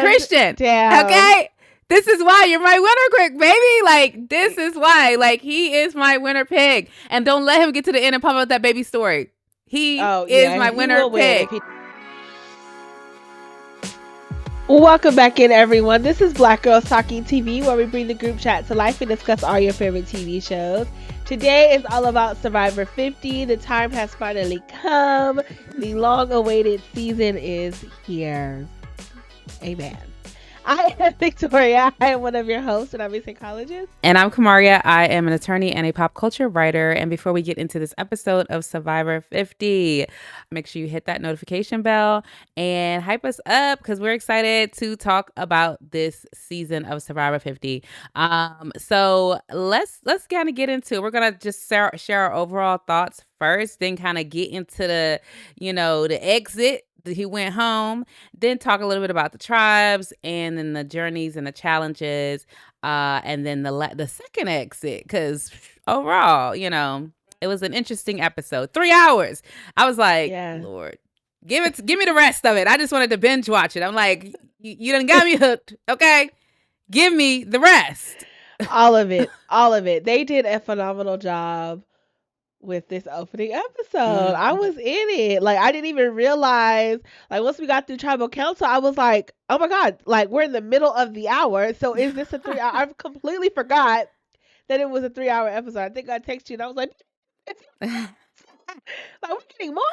Christian. Damn. Okay? This is why you're my winner quick, baby. Like, this is why. Like, he is my winner pig. And don't let him get to the end and pop up that baby story. He is my winner pig. Welcome back in, everyone. This is Black Girls Talking TV, where we bring the group chat to life and discuss all your favorite TV shows. Today is all about Survivor 50. The time has finally come. The long-awaited season is here. Amen. I am Victoria. I am one of your hosts, and I'm a psychologist. And I'm Kamaria. I am an attorney and a pop culture writer. And before we get into this episode of Survivor 50, make sure you hit that notification bell and hype us up because we're excited to talk about this season of Survivor 50. So let's kind of get into it. We're gonna just share our overall thoughts first, then kind of get into the exit. He went home, then talk a little bit about the tribes and then the journeys and the challenges, and then the second exit, because overall, it was an interesting episode. 3 hours. I was like, Lord, give me the rest of it. I just wanted to binge watch it. I'm like, you done got me hooked. Okay, give me the rest. All of it. They did a phenomenal job with this opening episode. I was in it. Like, I didn't even realize, like, once we got through tribal council, I was like, oh my God, like, we're in the middle of the hour. So is this a 3 hour? I completely forgot that it was a 3 hour episode. I think I texted you and I was like, we're getting more?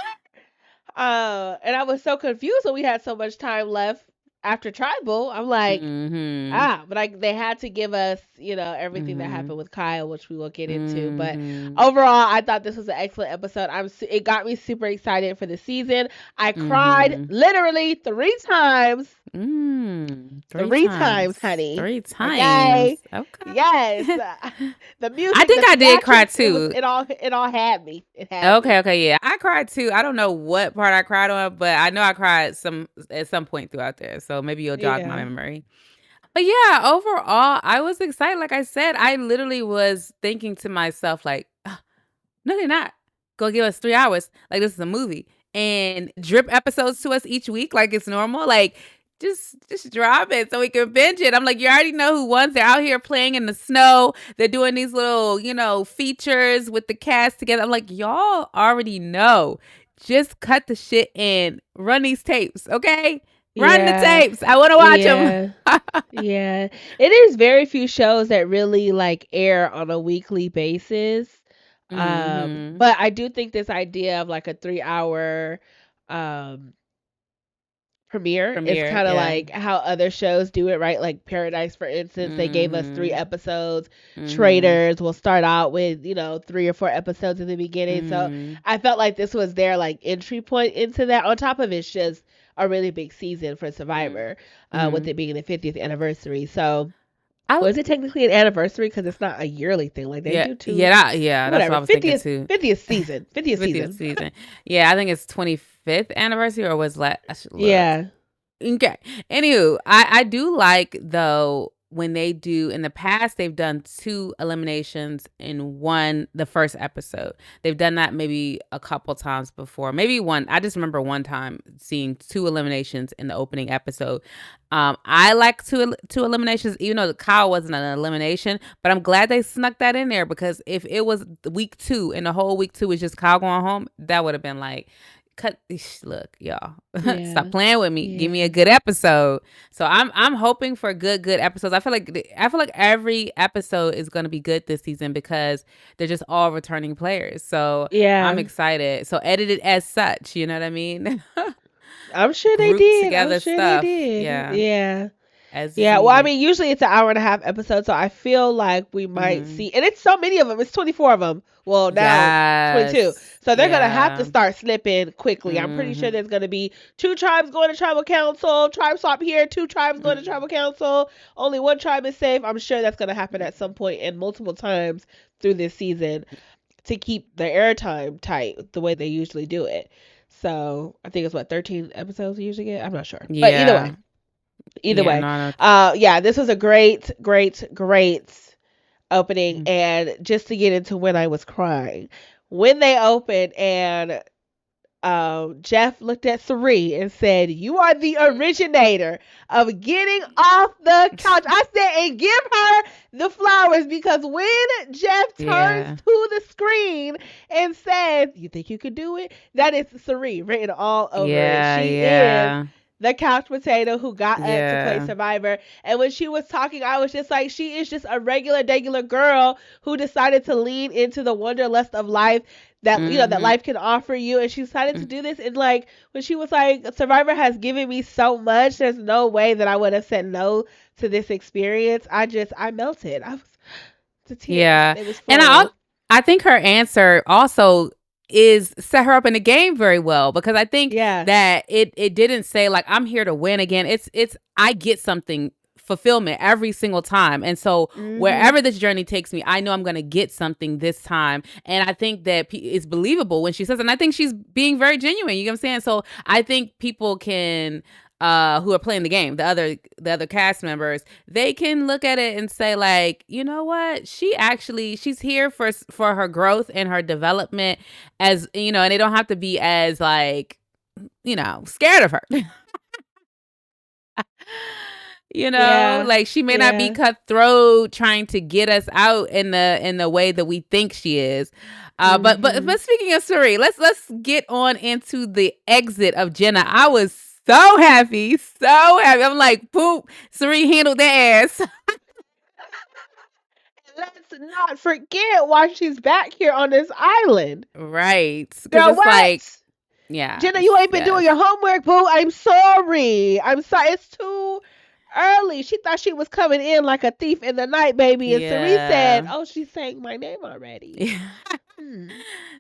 And I was so confused when we had so much time left after tribal. I'm like, but they had to give us, everything that happened with Kyle, which we will get into. But overall, I thought this was an excellent episode. It got me super excited for the season. I cried literally 3 times. Three times, honey. 3 times. Okay. Yes. The music. I think I did cry too. It all had me. Okay, yeah. I cried too. I don't know what part I cried on, but I know I cried at some point throughout there. So maybe you'll jog my memory. But yeah, overall, I was excited. Like I said, I literally was thinking to myself, like, no, they're not. Go give us 3 hours. Like, this is a movie. And drip episodes to us each week like it's normal. Like, just drop it so we can binge it. I'm like, you already know who won. They're out here playing in the snow. They're doing these little, features with the cast together. I'm like, y'all already know. Just cut the shit and run these tapes, okay? Run the tapes. I want to watch them. Yeah. It is very few shows that really like air on a weekly basis. But I do think this idea of like a 3 hour premiere is kind of like how other shows do it, right? Like Paradise, for instance, they gave us 3 episodes. Traders will start out with 3 or 4 episodes in the beginning. So I felt like this was their like entry point into that. On top of it's just a really big season for Survivor, with it being the 50th anniversary. So was it technically an anniversary because it's not a yearly thing? Like they do too. Yeah. That's what I was thinking too. 50th season. 50th season. Yeah, I think it's 25th anniversary, or was last? Yeah. Okay. Anywho, I do like though when they do, in the past they've done 2 eliminations in the first episode. They've done that maybe a couple times before, maybe one. I just remember one time seeing 2 eliminations in the opening episode. I like two eliminations, even though Kyle wasn't an elimination, but I'm glad they snuck that in there, because if it was week 2 and the whole week 2 was just Kyle going home, that would have been like, look, y'all, stop playing with me. Give me a good episode. So I'm hoping for good episodes. I feel like every episode is going to be good this season because they're just all returning players. So I'm excited. So edited as such, you know what I mean? I'm sure they did. Together stuff. Yeah. Well, I mean, usually it's an hour and a half episode, so I feel like we might see, and it's so many of them. It's 24 of them. Well, now 22. So they're gonna have to start slipping quickly. I'm pretty sure there's gonna be 2 tribes going to tribal council, tribe swap here, 2 tribes going to tribal council. Only 1 tribe is safe. I'm sure that's gonna happen at some point and multiple times through this season to keep the airtime tight the way they usually do it. So I think it's 13 episodes we usually get. I'm not sure, but either way, this was a great opening. And just to get into when I was crying when they opened, and Jeff looked at Sere and said, "You are the originator of getting off the couch." I said, and give her the flowers, because when Jeff turns Yeah. to the screen and says, "You think you could do it?" That is Sere written all over it. Yeah. She is Yeah. the couch potato who got up to play Yeah. Survivor. And when she was talking, I was just like, she is just a regular girl who decided to lean into the wanderlust of life that, that Mm-hmm. life can offer you. And she decided to do this. And like, when she was like, Survivor has given me so much, there's no way that I would have said no to this experience. I melted. I was to tears. Yeah. It was And flowing. I think her answer also is set her up in the game very well, because I think Yeah. that it didn't say like I'm here to win again. It's I get something, fulfillment every single time. And so wherever this journey takes me, I know I'm going to get something this time. And I think that it's believable when she says, and I think she's being very genuine. You know what I'm saying? So I think people can who are playing the game, the other cast members, they can look at it and say like, you know what, she's here for her growth and her development, as you know, and they don't have to be as like, scared of her. Yeah. Like she may not be Yeah. cutthroat trying to get us out in the way that we think she is. But speaking of Sere, let's get on into the exit of Jenna. I was so happy, so happy. I'm like, boom, Sere handled that ass. Let's not forget why she's back here on this island. Right. Because Girl, it's like, what? yeah, Jenna, you ain't been yes. doing your homework, boo. I'm sorry. I'm sorry. It's too early. She thought she was coming in like a thief in the night, baby. And Sere said, Yeah. "Oh, she's saying my name already. Hmm.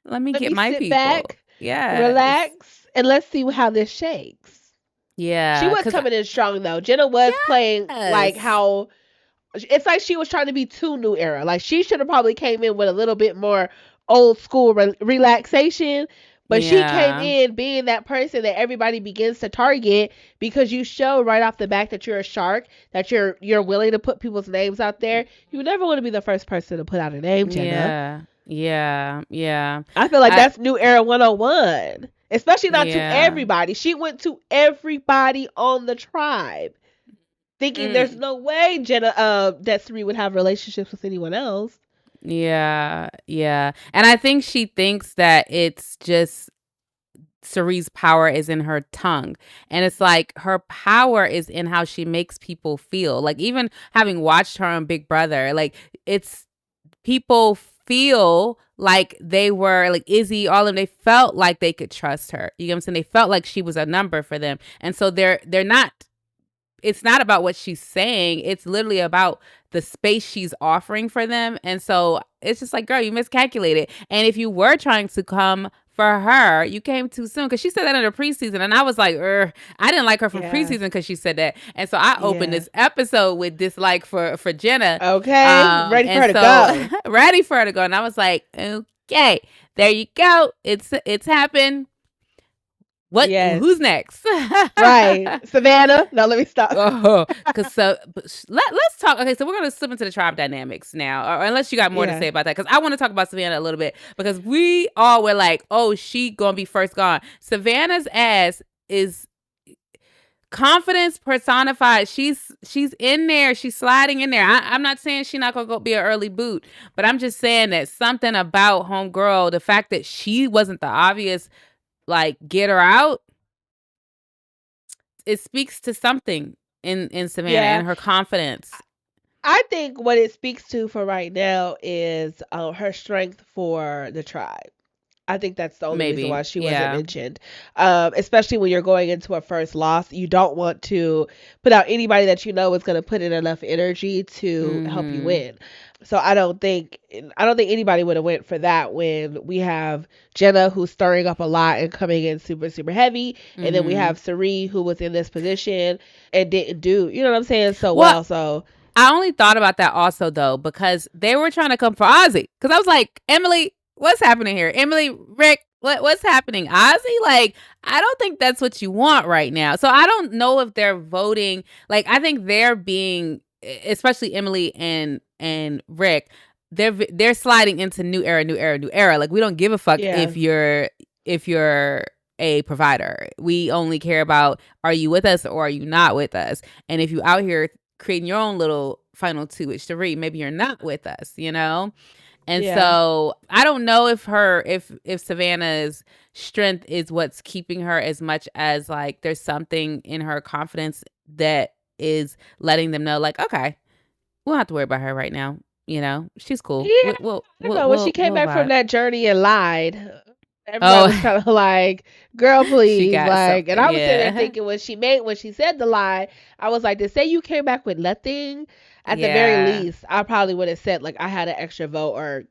Let me Let get me my sit people. back, Yes. relax, and let's see how this shakes." She Yeah. was Because, coming in strong, though. Jenna was playing like yes. how it's like she was trying to be too new era. Like she should have probably came in with a little bit more old school relaxation, but she came Yeah. in being that person that everybody begins to target because you show right off the back that you're a shark, that you're willing to put people's names out there. You never want to be the first person to put out a name, Jenna. Yeah. Yeah. Yeah. I feel like I that's new era 101. Especially not to yeah. everybody. She went to everybody on the tribe, thinking there's Mm. no way Jenna that Sere would have relationships with anyone else. Yeah. Yeah. And I think she thinks that it's just Cere's power is in her tongue. And it's like her power is in how she makes people feel. Like even having watched her on Big Brother, like it's people feel like they were like Izzy, all of them, they felt like they could trust her. You know what I'm saying? They felt like she was a number for them. And so they're not, it's not about what she's saying. It's literally about the space she's offering for them. And so it's just like, girl, you miscalculated. And if you were trying to come for her, you came too soon. Because she said that in the preseason. And I was like, I didn't like her from Yeah. preseason because she said that. And so I opened this episode with dislike for Jenna. Okay. Ready for her to go. Ready for her to go. And I was like, okay, there you go. It's happened. What? Yes. Who's next? Right. Savannah. No, let me stop. Because let's talk. Okay, so we're going to slip into the tribe dynamics now, or unless you got more to say about that, because I want to talk about Savannah a little bit, because we all were like, oh, she going to be first gone. Savannah's ass is confidence personified. She's in there. She's sliding in there. I'm not saying she's not going to go be an early boot, but I'm just saying that something about homegirl, the fact that she wasn't the obvious like get her out, it speaks to something in Savannah and her confidence. I think what it speaks to for right now is her strength for the tribe. I think that's the only reason why she wasn't mentioned. Especially when you're going into a first loss, you don't want to put out anybody that you know is going to put in enough energy to help you win. So I don't think anybody would have went for that when we have Jenna, who's stirring up a lot and coming in super super heavy, and then we have Sere, who was in this position and didn't do, you know what I'm saying, so well. So I only thought about that also though because they were trying to come for Ozzy, because I was like, Emily, what's happening here? Emily, Rick, what's happening? Ozzy, like, I don't think that's what you want right now. So I don't know if they're voting. Like, I think they're being, especially Emily and Rick, they're sliding into new era. Like, we don't give a fuck if you're a provider. We only care about, are you with us or are you not with us? And if you out here creating your own little final two with Sere, maybe you're not with us, you know? And so I don't know if Savannah's strength is what's keeping her as much as like there's something in her confidence that is letting them know like, okay, we don't have to worry about her right now. You know, she's cool. Yeah, I know when she came back from Vibe. that journey and lied, everybody was Oh, kind of like, "Girl, she please!" got Like, and something. I was sitting there Yeah. thinking when she said the lie, I was like, "To say you came back with nothing, at the very Yeah. least, I probably would have said like I had an extra vote or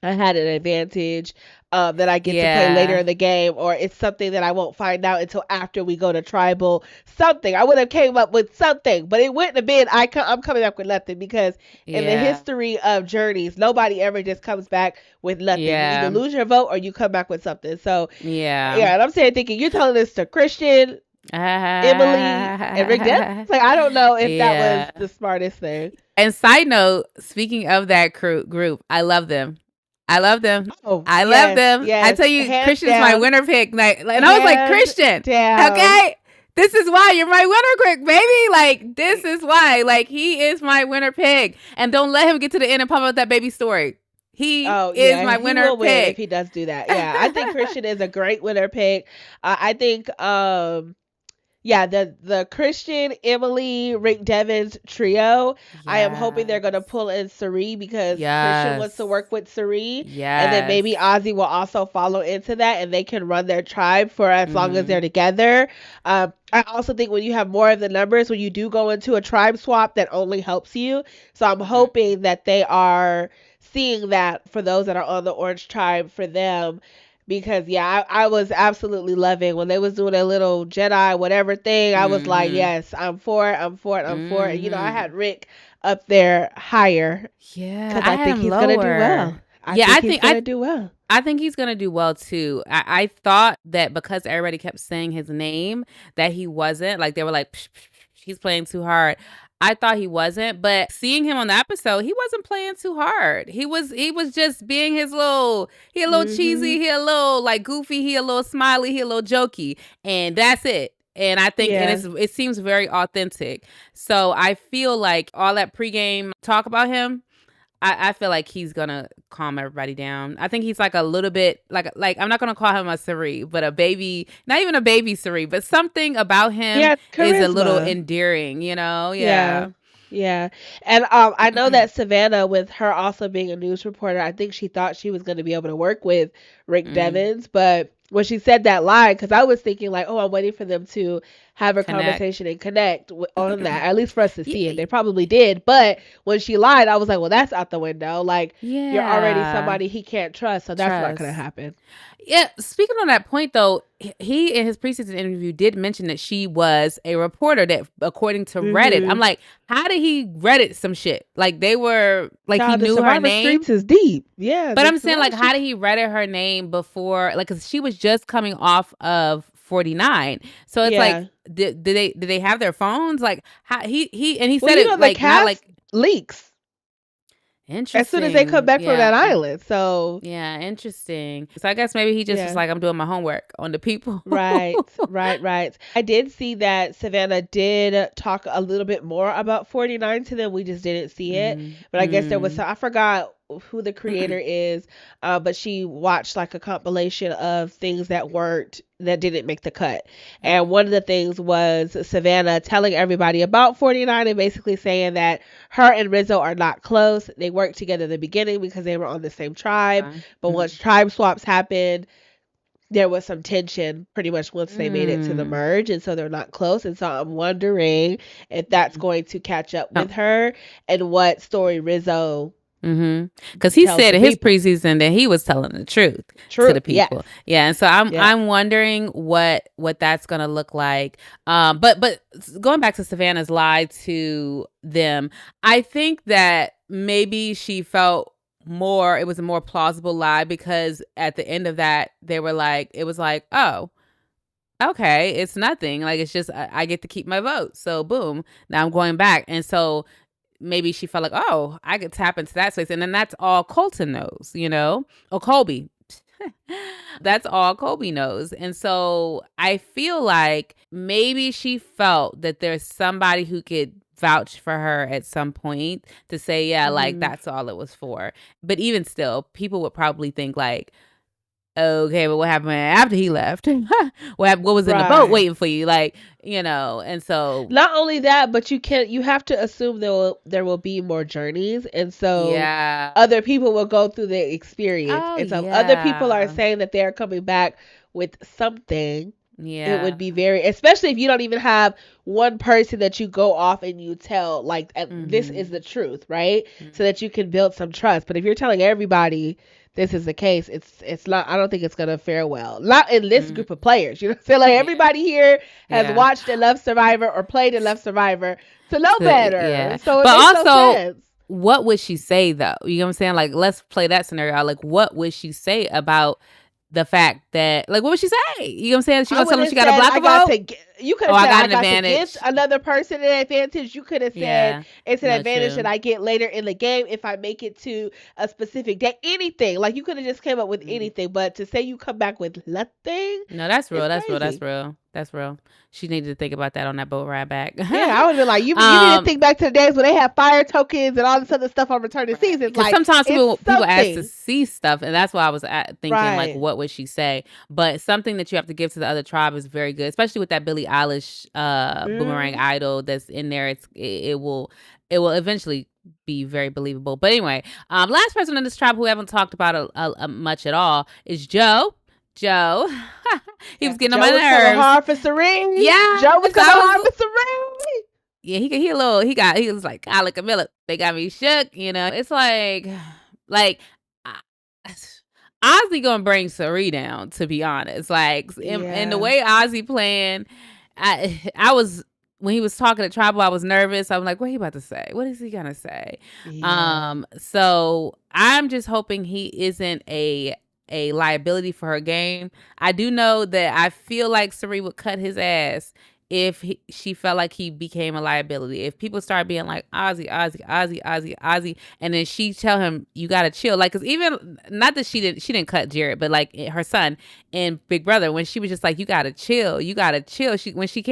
I had an advantage that I get to play later Yeah. in the game, or it's something that I won't find out until after we go to tribal. Something I would have came up with something, but it wouldn't have been I'm coming up with nothing because in the Yeah. history of journeys, nobody ever just comes back with nothing. You either Yeah. lose your vote or you come back with something. So Yeah. yeah, and I'm saying thinking you're telling this to Christian, Emily, and Rick Devens. Like I don't know if that was Yeah. the smartest thing. And side note, speaking of that group, I love them. I love them. Oh I love yes, them. I yes, tell you, hands Christian's my down, winner pick. And I was like, hands Christian, down. okay? This is why you're my winner pick, baby. Like, this is why. Like, he is my winner pick. And don't let him get to the end and pop up that baby story. He Oh is yeah, my he winner will win if pick. he does do that. Yeah, I think Christian is a great winner pick. I think yeah, the Christian, Emily, Rick Devens trio. I am hoping they're Yes. gonna pull in Sere because Christian wants Yes. to work with Sere, and then Yes. maybe Ozzy will also follow into that, and they can run their tribe for as long as Mm-hmm. they're together. I also think when you have more of the numbers, when you do go into a tribe swap, that only helps you. So I'm hoping that they are seeing that for those that are on the Orange Tribe for them because yeah, I was absolutely loving when they was doing a little Jedi whatever thing. I was like, Mm-hmm. yes, I'm for it, I'm for it, I'm for it. And, I Mm-hmm. had Rick up there higher Yeah, because I I had think him he's gonna do well. lower. I Yeah, think he's gonna do well. I think he's gonna do well too. I thought that because everybody kept saying his name that he wasn't. Like they were like, psh, psh, psh, he's playing too hard. I thought he wasn't, but seeing him on the episode, he wasn't playing too hard. He was just being his little. He a little cheesy. Mhm. He a little like goofy. He a little smiley. He a little jokey, and that's it. And I think, and Yeah. it seems very authentic. So I feel like all that pregame talk about him, I feel like he's gonna calm everybody down. I think he's like a little bit like I'm not gonna call him a Sere, but a baby, not even a baby Sere, but something about him Yeah, is a little charisma. endearing, you know? Yeah. Yeah. Yeah. And I know that Savannah with her also being a news reporter, I think she thought she was going to be able to work with Rick Mm, Devens, but when she said that lie cuz I was thinking like, "Oh, I'm waiting for them to have a connect. conversation and connect on that, at least for us to see it." Yeah. They probably did, but when she lied, I was like, "Well, that's out the window. Like, you're already Yeah. somebody he can't trust, so that's not going to Trust. happen." Yeah, speaking on that point though, he in his preseason interview did mention that she was a reporter that according to Reddit. I'm Mhm. like, how did he Reddit some shit? Like they were like he Child, the knew her Survivor name. Streets is deep. Yeah, But the I'm saying, Survivor like, how Streets. did he Reddit her name before? Like, cause she was just coming off of 49, so it's like, Yeah. did they have their phones? Like, how he Well, said it the like not cast like leaks as soon as they come interesting. back from that Yeah, island. So yeah, interesting. So I guess maybe he just was yeah, like, I'm doing my homework on the people. right, right, right. I did see that Savannah did talk a little bit more about 49 to them. We just didn't see it. Mm, But I guess there was mm. some, I forgot who the creator is, but she watched like a compilation of things that didn't make the cut. And one of the things was Savannah telling everybody about 49 and basically saying that her and Rizzo are not close. They worked together in the beginning because they were on the same tribe. But once Mhm. tribe swaps happened, there was some tension pretty much once they made it to the Mm. merge, and so they're not close. And so I'm wondering if that's going to catch up Oh, with her and what story Rizzo because he tells said the in his people. preseason that he was telling the truth to True. the Yes. people. Yeah, and so I'm Yeah. I'm wondering what that's gonna look like. But going back to Savannah's lie to them, I think that maybe she felt more. It was a more plausible lie because at the end of that, they were like, it was like, oh, okay, it's nothing. Like it's just I get to keep my vote. So boom, now I'm going back, and so maybe she felt like, oh, I could tap into that space. And then that's all Colton knows, you know? Or Colby. That's all Kobe knows. And so I feel like maybe she felt that there's somebody who could vouch for her at some point to say, yeah, like that's all it was for. But even still, people would probably think like, okay, but what happened after he left? What was in the boat waiting for you? Like, and so not only that, but you have to assume there will be more journeys, and so other people will go through the experience, and so other people are saying that they're coming back with something. It would be especially if you don't even have one person that you go off and you tell like this is the truth, right? So that you can build some trust. But if you're telling everybody this is the case, it's not. I don't think it's gonna fare well. Not in this group of players. You know, feel like everybody here has watched and loved Survivor or played and loved Survivor to know better. Yeah. So it makes no sense. What would she say though? You know what I'm saying? Like, let's play that scenario out. Like, what would she say about the fact that, like, what would she say? You know what I'm saying? She gonna tell them she got a block vote? You could have said, I got an advantage. To give another person an advantage. You could have said, it's an advantage that I get later in the game if I make it to a specific day. Anything. Like, you could have just came up with anything. But to say you come back with nothing. No, that's real. That's real. That's real. That's real. She needed to think about that on that boat ride back. Yeah, I would have been like, you need to think back to the days when they had fire tokens and all this other stuff on return to season. Because sometimes people ask to see stuff, and that's why I was thinking, like, what would she say? But something that you have to give to the other tribe is very good, especially with that Billie Eilish Boomerang Idol that's in there. It will eventually be very believable. But anyway, last person in this tribe who we haven't talked about much at all is Joe. He was getting on my nerves. Joe was coming hard for Sere. Yeah, Joe was coming hard for Sere. Yeah, he was like, Kyla Camilla, they got me shook. It's like Ozzy gonna bring Sere down, to be honest. Like, in the way Ozzy playing, I was, when he was talking to Tribal, I was nervous. I'm like, what he about to say? What is he gonna say? Yeah. So I'm just hoping he isn't a liability for her game. I do know that I feel like Sere would cut his ass if she felt like he became a liability. If people start being like, Ozzy, and then she tell him, you gotta chill. Like, cause even, not that she didn't cut Jared, but like her son in Big Brother, when she was just like, you gotta chill. When she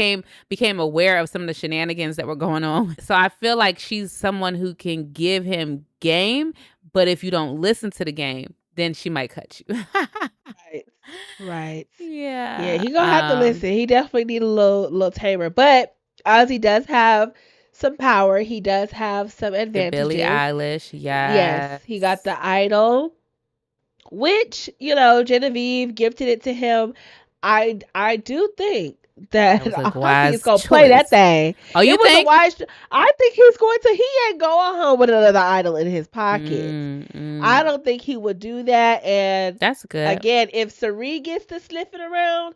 became aware of some of the shenanigans that were going on. So I feel like she's someone who can give him game, but if you don't listen to the game, then she might cut you. Right. Yeah. He gonna have to listen. He definitely need a little tamer. But Ozzy does have some power. He does have some advantages. Billie Eilish, yes. He got the idol, which, Genevieve gifted it to him. I do think that Ozzy is gonna play that thing. Oh, you think? I think he's going to. He ain't going home with another idol in his pocket. I don't think he would do that. And that's good. Again, if Sere gets to sniffing around,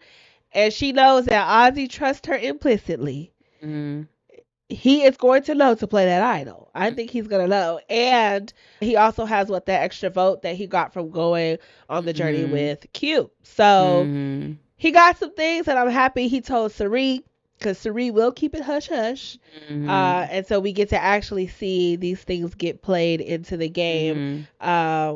and she knows that Ozzy trusts her implicitly, he is going to know to play that idol. I think he's gonna know. And he also has that extra vote that he got from going on the journey with Q. So. He got some things, and I'm happy he told Sere, because Sere will keep it hush-hush. And so we get to actually see these things get played into the game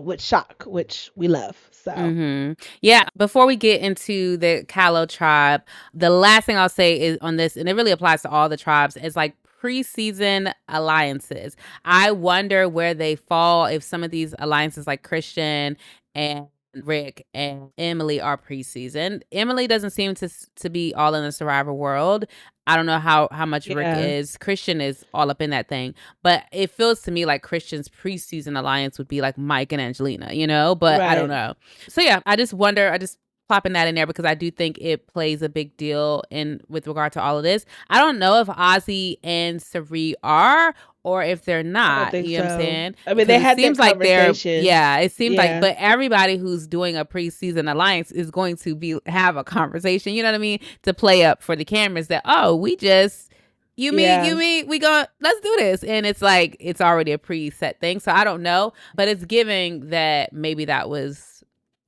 with shock, which we love. So yeah, before we get into the Callow tribe, the last thing I'll say is on this, and it really applies to all the tribes, is like preseason alliances. I wonder where they fall if some of these alliances like Christian and Rick and Emily are preseason. Emily doesn't seem to be all in the Survivor world. I don't know how much Rick is. Christian is all up in that thing. But it feels to me like Christian's preseason alliance would be like Mike and Angelina, But I don't know. So yeah, I just wonder, plopping that in there because I do think it plays a big deal with regard to all of this. I don't know if Ozzy and Sere are, or if they're not. You know what I'm saying? I mean, they had their conversation. It seems like, but everybody who's doing a preseason alliance is going to have a conversation, you know what I mean? To play up for the cameras that, we just, you mean, we go, let's do this. And it's like, it's already a preset thing. So I don't know, but it's giving that maybe that was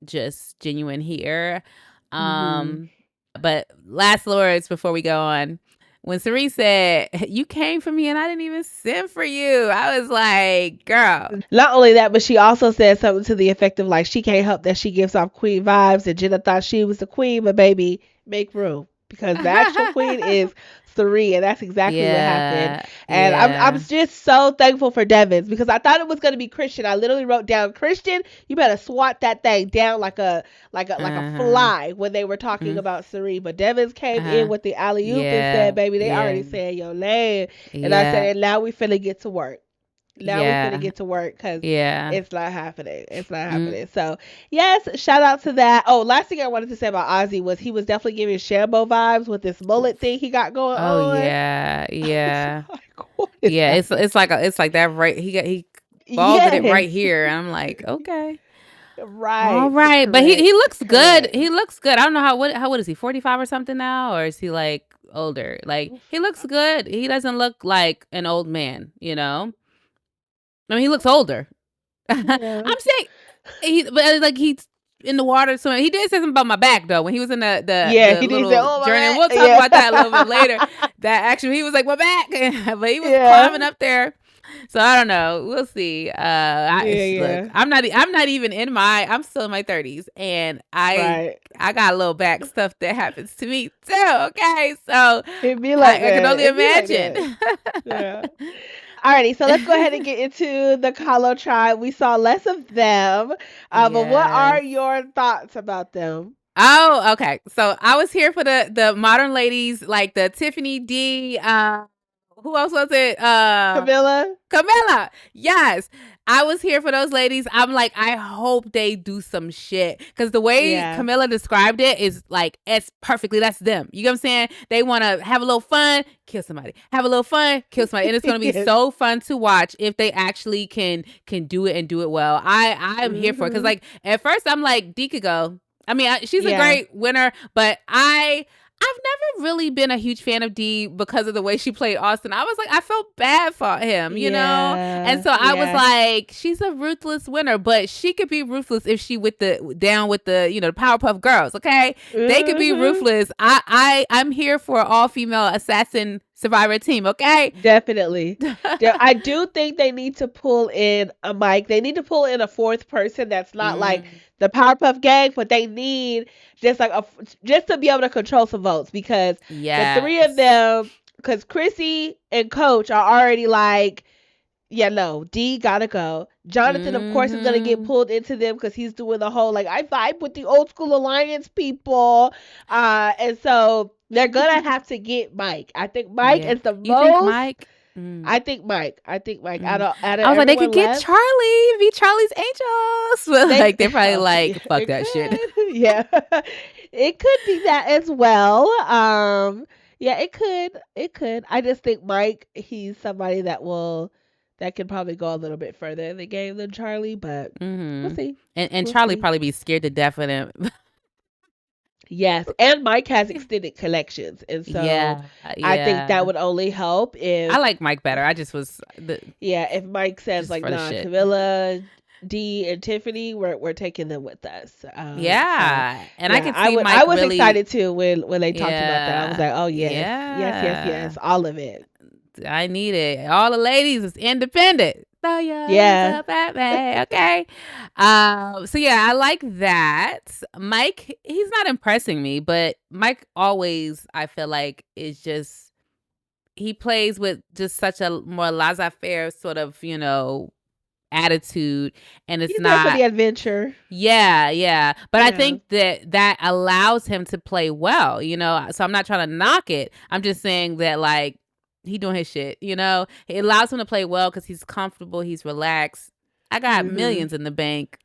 just genuine here. But last words before we go on. when Sere said, "You came for me and I didn't even send for you," I was like, "Girl." Not only that, but she also said something to the effect of like she can't help that she gives off queen vibes, and Jenna thought she was the queen, but baby, make room because the actual queen is Sere, and that's exactly what happened. Yeah, And I'm yeah. just so thankful for Devins because I thought it was gonna be Christian. I literally wrote down Christian. You better swat that thing down like a Uh-huh. fly when they were talking Mm, about Sere. But Devins came in uh-huh. with the alley oop and said, Yeah, "Baby, they yeah, already said your name," and I said, yeah, "And now we finna get to work." Now we finna yeah, get to work because yeah. it's not happening. It's not Mm. happening. So yes, shout out to that. Oh, last thing I wanted to say about Ozzy was he was definitely giving Shambo vibes with this mullet thing he got going Oh on. yeah, I was yeah, like, what is yeah. happening? It's like that right. He balded it right Yes. here, and I'm like, okay, all Right. right. But he Correct. looks good. Correct. He looks good. I don't know how old is he? 45 or something now, or is he like older? Like he looks good. He doesn't look like an old man. I mean, he looks older. I'm Yeah. saying but like he's in the water. So he did say something about my back though when he was in the the Yeah. the He did say, little "Oh my journey. And we'll bad." talk about that a little bit Yeah. later. That actually he was like my back, but he was Yeah. climbing up there. So I don't know. We'll see. Yeah. Look, Yeah. I'm not even in my. I'm still in my 30s, and Right. I got a little back stuff that happens to me too. Okay, so It'd be like I can that. only It'd be like that. imagine. Yeah. Alrighty, so let's go ahead and get into the Kahlo tribe. We saw less of them, but what are Yes. your thoughts about them? Oh, okay. So I was here for the modern ladies, like the Tiffany D. Who else was it? Camilla? Camilla. Yes. I was here for those ladies. I'm like, I hope they do some shit. Because the way Yeah. Camilla described it is like, it's perfectly, that's them. You know what I'm saying? They want to have a little fun, kill somebody. Have a little fun, kill somebody. And it's going to be Yes. so fun to watch if they actually can do it and do it well. I'm here for it. Because like, at first I'm like, D could go. I mean, she's a Yeah. great winner, but I've never really been a huge fan of D because of the way she played Austin. I was like, I felt bad for him, you know? And so I was like, she's a ruthless winner, but she could be ruthless if she down with the, the Powerpuff Girls, okay? They could be ruthless. I'm here for all female assassin survivor team, okay? Definitely. I do think they need to pull in a Mike. They need to pull in a fourth person that's not like the Powerpuff Gang, but they need just like just to be able to control some votes because the three of them, because Chrissy and Coach are already like, yeah, no, D gotta go. Jonathan, of course, is gonna get pulled into them because he's doing the whole like I vibe with the old school alliance people, and so they're gonna have to get Mike. I think Mike is the You think most. Mike? I think Mike. I think Mike. Out of I was like, they could get left, Charlie, be Charlie's Angels. But like, they're probably like, fuck it that shit. could. Yeah, it could be that as well. Yeah, it could. It could. I just think Mike. He's somebody that can probably go a little bit further in the game than Charlie, but we'll see. And We'll Charlie see. probably be scared to death of him. Yes, and Mike has extended collections, and so I think that would only help if I like Mike better. I just was if Mike says just like, for the nah, shit. Camilla, D, and Tiffany, we're taking them with us. And I could see Mike. I was really excited too when they talked about that. I was like, oh yes, yes, all of it. I need it. All the ladies is independent. Throw your hands up at me, okay? So yeah, I like that. Mike, he's not impressing me, but Mike always, I feel like, is just he plays with just such a more laissez-faire sort of, attitude, and it's He's not there for the adventure. Yeah. But I think that allows him to play well, So I'm not trying to knock it. I'm just saying that like he doing his shit, It allows him to play well because he's comfortable, he's relaxed. I got millions in the bank.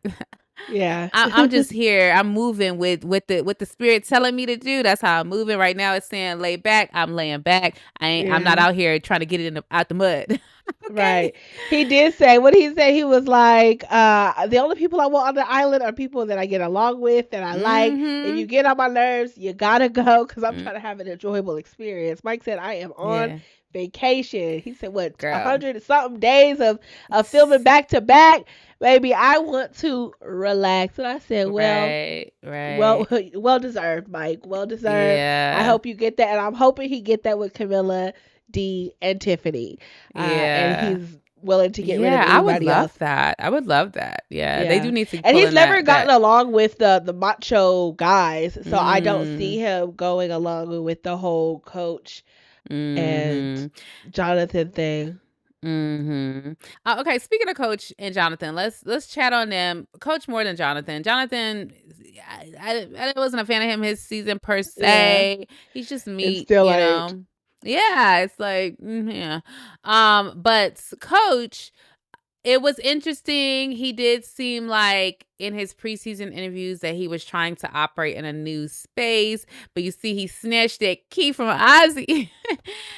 Yeah. I'm just here. I'm moving with the spirit telling me to do. That's how I'm moving right now. It's saying lay back. I'm laying back. I'm not out here trying to get it out the mud. Okay. Right. He did say, what did he say? He was like, the only people I want on the island are people that I get along with, that I like. If you get on my nerves, you gotta go because I'm trying to have an enjoyable experience. Mike said, I am on vacation. He said, what, Girl. 100 something days of filming back to back? Baby, I want to relax. And I said, Right. well deserved, Mike. Well deserved. I Yeah. hope you get that. And I'm hoping he get that with Camilla, D, and Tiffany. And Yeah. he's willing to get rid of Yeah, I would anybody love else. that. I would love that. Yeah, they do Yeah. need to And pull he's in never gotten that. along with the macho guys, so I don't see Mm. him going along with the whole Coach and Mhm. Jonathan thing. Mhm. Okay, speaking of Coach and Jonathan, let's chat on them. Coach more than Jonathan. Jonathan, I wasn't a fan of him his season per Yeah. se. He's just And meat, still you ain't. know. Yeah, it's like yeah. But Coach, it was interesting. He did seem like in his preseason interviews that he was trying to operate in a new space, but you see he snatched that key from Ozzy.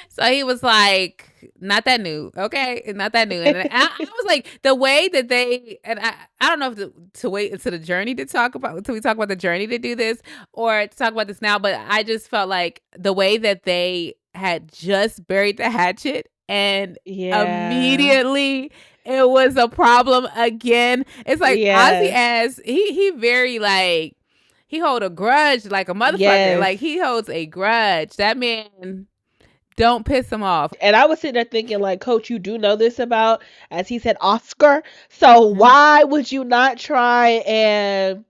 So he was like, not that new, okay? Not that new. And I was like, the way that they, and I don't know if to wait until the journey to talk about, until we talk about the journey to do this or to talk about this now, but I just felt like the way that they had just buried the hatchet and Yeah. immediately it was a problem again. It's like Ozzy Yes. as he very like he hold a grudge like a motherfucker. Yes. Like he holds a grudge. That man don't piss him off. And I was sitting there thinking, like, Coach, you do know this about, as he said, Oscar. So why would you not try and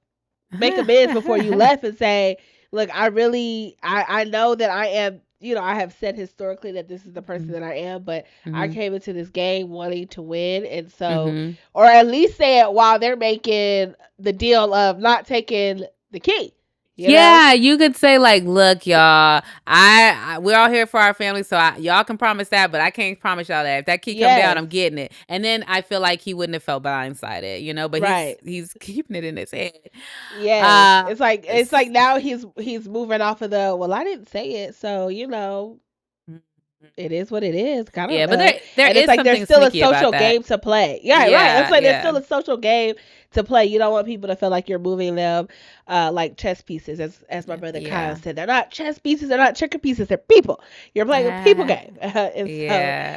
make amends before you left and say, look, I know that I am, I have said historically that this is the person that I am, but I came into this game wanting to win. And so, or at least say it while they're making the deal of not taking the key. Yeah, you could say like, look, y'all, we're all here for our family, so y'all can promise that, but I can't promise y'all that. If that key come down, I'm getting it. And then I feel like he wouldn't have felt blindsided, but he's keeping it in his head. Yeah, it's like now he's moving off of the, well, I didn't say it, so it is what it is. I don't know. But there and is it's like there's still a social game to play. Yeah, right. It's like there's still a social game to play. You don't want people to feel like you're moving them like chess pieces, as my brother Kyle said. They're not chess pieces. They're not checker pieces. They're people. You're playing a people game. And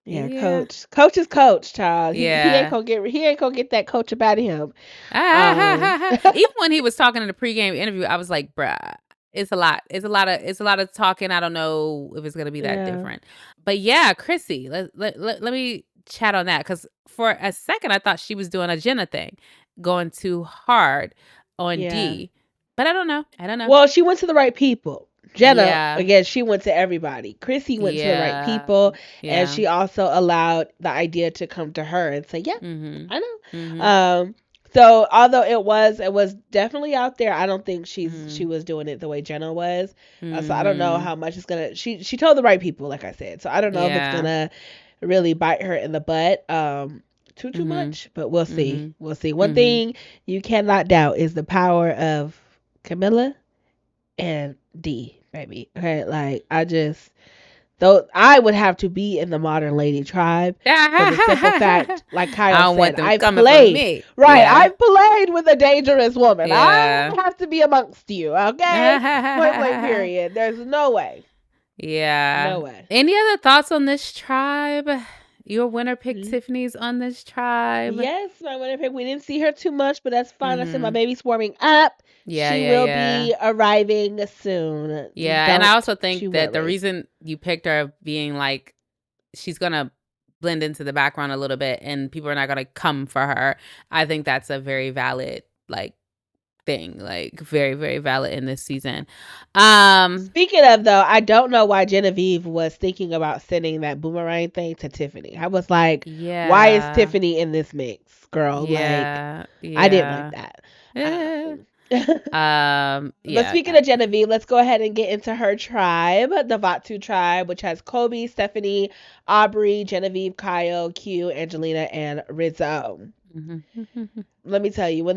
so, Coach is coach, child. He ain't gonna get that coach about him. Even when he was talking in the pregame interview, I was like, bruh. It's a lot. It's a lot of talking. I don't know if it's gonna be that different. But yeah, Chrissy, let me chat on that because for a second I thought she was doing a Jenna thing, going too hard on D. But I don't know. Well, she went to the right people. Jenna, again, she went to everybody. Chrissy went to the right people, and she also allowed the idea to come to her and say, "Yeah, I know." So although it was definitely out there, I don't think she was doing it the way Jenna was. So I don't know how much it's gonna. She told the right people, like I said. So I don't know if it's gonna really bite her in the butt too much, but we'll see. We'll see. One thing you cannot doubt is the power of Camilla and D, baby. Okay, like though I would have to be in the modern lady tribe for the simple fact, like Kyle said, I've played. Right, I've played with a dangerous woman. I have to be amongst you, okay? Point blank period. There's no way. Yeah. No way. Any other thoughts on this tribe? Your winner pick Tiffany's on this tribe. Yes, my winner pick. We didn't see her too much, but that's fine. I said my baby's warming up. She will be arriving soon. Yeah, and I also think that the reason you picked her being like she's gonna blend into the background a little bit and people are not gonna come for her, I think that's a very valid thing, very, very valid in this season. Speaking of, though, I don't know why Genevieve was thinking about sending that boomerang thing to Tiffany. I was like, why is Tiffany in this mix, girl? I didn't like that. But speaking of Genevieve, let's go ahead and get into her tribe, the Vatu tribe, which has Kobe, Stephanie, Aubry, Genevieve, Kyle, Q, Angelina, and Rizzo. Let me tell you, when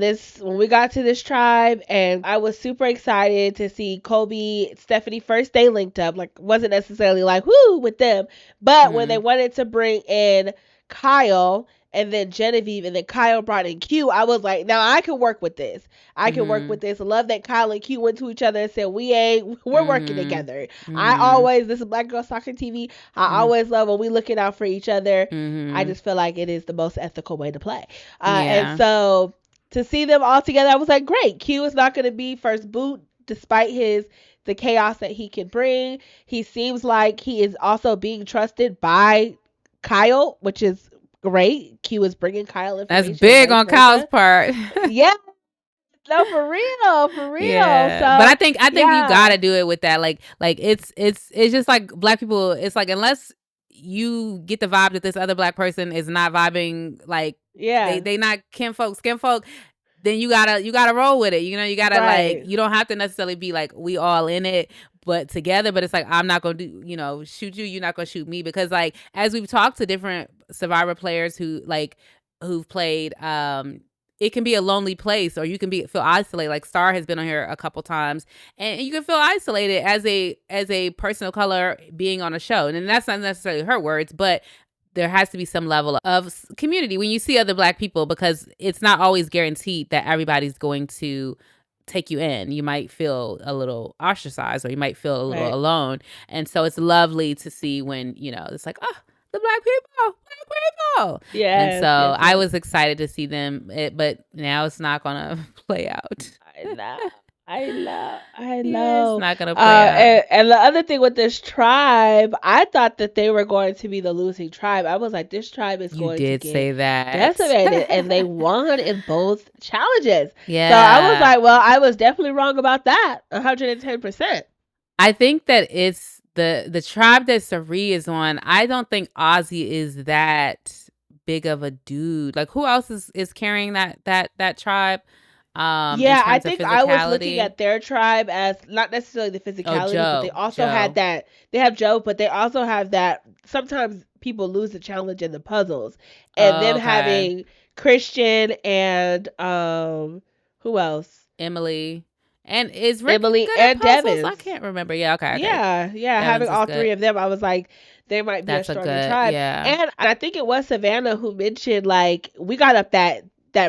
we got to this tribe, and I was super excited to see Kobe, Stephanie first. They linked up, wasn't necessarily like whoo with them, but when they wanted to bring in Kyle and then Genevieve, and then Kyle brought in Q, I was like, now I can work with this. I can work Mm-hmm. with this. I love that Kyle and Q went to each other and said, we're working Mm-hmm. together. I Mm-hmm. always, this is Black Girl Soccer TV. I Mm-hmm. always love when we looking out for each other. I Mm-hmm. just feel like it is the most ethical way to play. And Yeah. so to see them all together, I was like, great. Q is not going to be first boot despite the chaos that he can bring. He seems like he is also being trusted by Kyle, which is great. Q is bringing Kyle That's information and big vice on Kyle's versa. part. Yeah, no, for real, for real. Yeah, but I So think you yeah, gotta do it with that. Like it's just like black people. It's like unless you get the vibe that this other black person is not vibing, like yeah, they not kinfolk, skinfolk, then you gotta roll with it. You know, you gotta like right, you don't have to necessarily be like we all in it, but together. But it's like I'm not gonna do shoot you. You're not gonna shoot me because like as we've talked to different Survivor players who've played it can be a lonely place or you can feel isolated. Like Star has been on here a couple times and you can feel isolated as a person of color being on a show. And that's not necessarily her words, but there has to be some level of community when you see other black people because it's not always guaranteed that everybody's going to take you in. You might feel a little ostracized or you might feel a little right. alone. And so it's lovely to see when, it's like, oh, the black people. And Yes, so yes, I yes. was excited to see them, but now it's not going to play out. I know. I Yeah, it's know. not going to play out. And the other thing with this tribe, I thought that they were going to be the losing tribe. I was like, this tribe is You going to did get say that. decimated, and they won in both challenges. So I was Yeah. like, well, I was definitely wrong about that, 110%. I think that it's the tribe that Sere is on. I don't think Ozzy is that big of a dude. Like who else is carrying that tribe in Yeah, I terms of think I was looking physicality? at their tribe as not necessarily the Oh, physicality, but they Joe. also had Joe. that. They have Joe, but they also have that. Sometimes people lose the challenge in the puzzles, and Oh, them okay. having Christian and who else? Emily. And is Ricky Emily good at and puzzles? I Devins. can't remember. Yeah, okay, okay. Yeah, yeah, having Devins is all good. three of them, I was like, they might be a That's a stronger good, tribe. yeah. And I think it was Savannah who mentioned like we got up that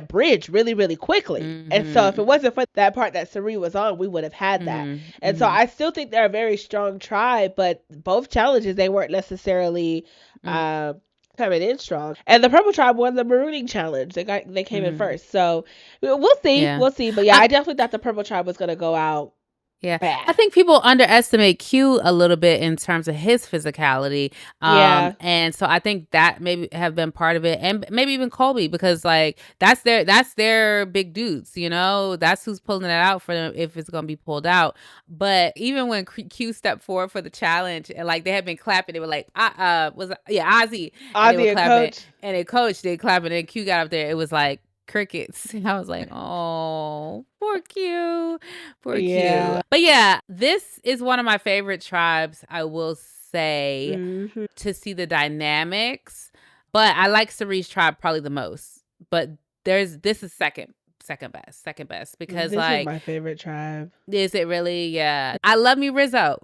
bridge really really quickly. And so if it Mhm. wasn't for that part that Sere was on, we would have had that. Mhm. And so Mhm. I still think they're a very strong tribe, but both challenges they weren't necessarily Mhm. coming in strong. And the purple tribe won the marooning challenge. They came in Mhm. first. So we'll see. Yeah. We'll see. But yeah, I I definitely thought the purple tribe was gonna go out Yeah. I bad. think people underestimate Q a little bit in terms of his physicality. Yeah. And so I think that maybe have been part of it. And maybe even Colby, because like that's their big dudes, That's who's pulling it out for them if it's gonna be pulled out. But even when Q stepped forward for the challenge and like they had been clapping, they were like, Ozzy, and they were Ozzy and clapping, Coach. and then Coach did clapping, and Q got up there, it was like crickets. And I was like, oh, poor Q. Poor Q. Yeah. But yeah, this is one of my favorite tribes, I will say, Hmm. to see the dynamics. But I like Cerise tribe probably the most. But this is second best because This is like my favorite tribe. is it really? Yeah. I love me Rizzo.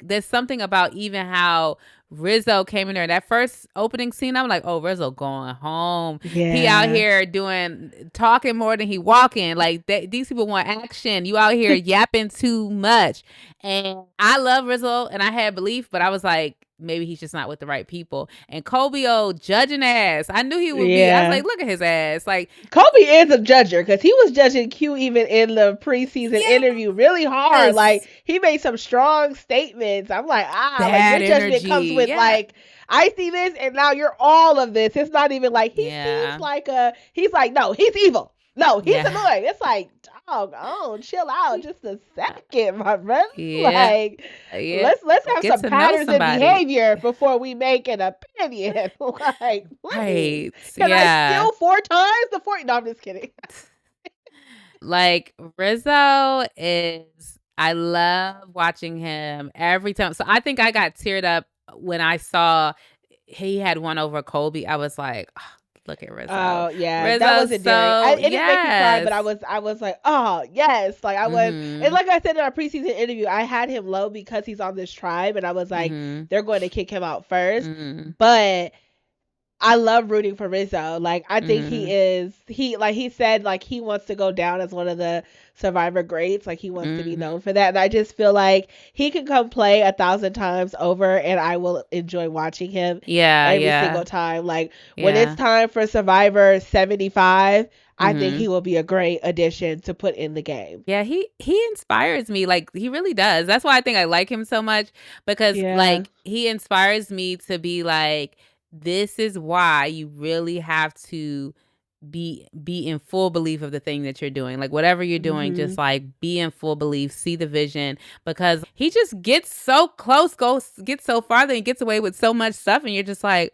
There's something about even how Rizzo came in there. That first opening scene, I'm like, oh, Rizzo going home. He out Yeah. here talking more than he walking. Like these people want action. You out here yapping too much. And I love Rizzo and I had belief, but I was like, maybe he's just not with the right people. And Kobe judging ass. I knew he would be. I was Yeah. like, look at his ass. Like, Kobe is a judger because he was judging Q even in the preseason interview really hard. Like yes, he made some strong statements. I'm like, like your bad judgment comes energy. with Yeah. like I see this and now you're all of this. It's not even like he seems Yeah. like he's like, no, he's evil. No, he's Yeah. annoying. It's like, dog, oh, chill out just a second, my brother. Yeah. Like Yeah. let's have Get some to know patterns in somebody. behavior before we make an opinion. Like, please. Right. Can I Yeah. steal 4 times the 40? No, I'm just kidding. Like Rizzo is I love watching him every time. So I think I got teared up when I saw he had one over Kobe. I was like, oh, look at Rizzo. Oh yeah, that was Rizzo's endearing. so It didn't make me cry, but yes. I was like, oh yes, like I was. And Mhm. like I said in our preseason interview, I had him low because he's on this tribe, and I was like, Mhm. they're going to kick him out first. Mhm. But I love rooting for Rizzo. Like I think Mhm. he said like he wants to go down as one of the Survivor greats. Like he wants to be known Mhm. for that. And I just feel like he can come play 1,000 times over and I will enjoy watching him Yeah, every single yeah. time. Like when it's Yeah. time for Survivor 75, I think Mhm. he will be a great addition to put in the game. Yeah, he inspires me, like, he really does. That's why I think I like him so much because, Yeah. like, he inspires me to be like, "This is why you really have to be in full belief of the thing that you're doing. Like, whatever you're doing, just, Mhm. like, be in full belief, see the vision," because he just gets so close, gets so farther and gets away with so much stuff, and you're just like,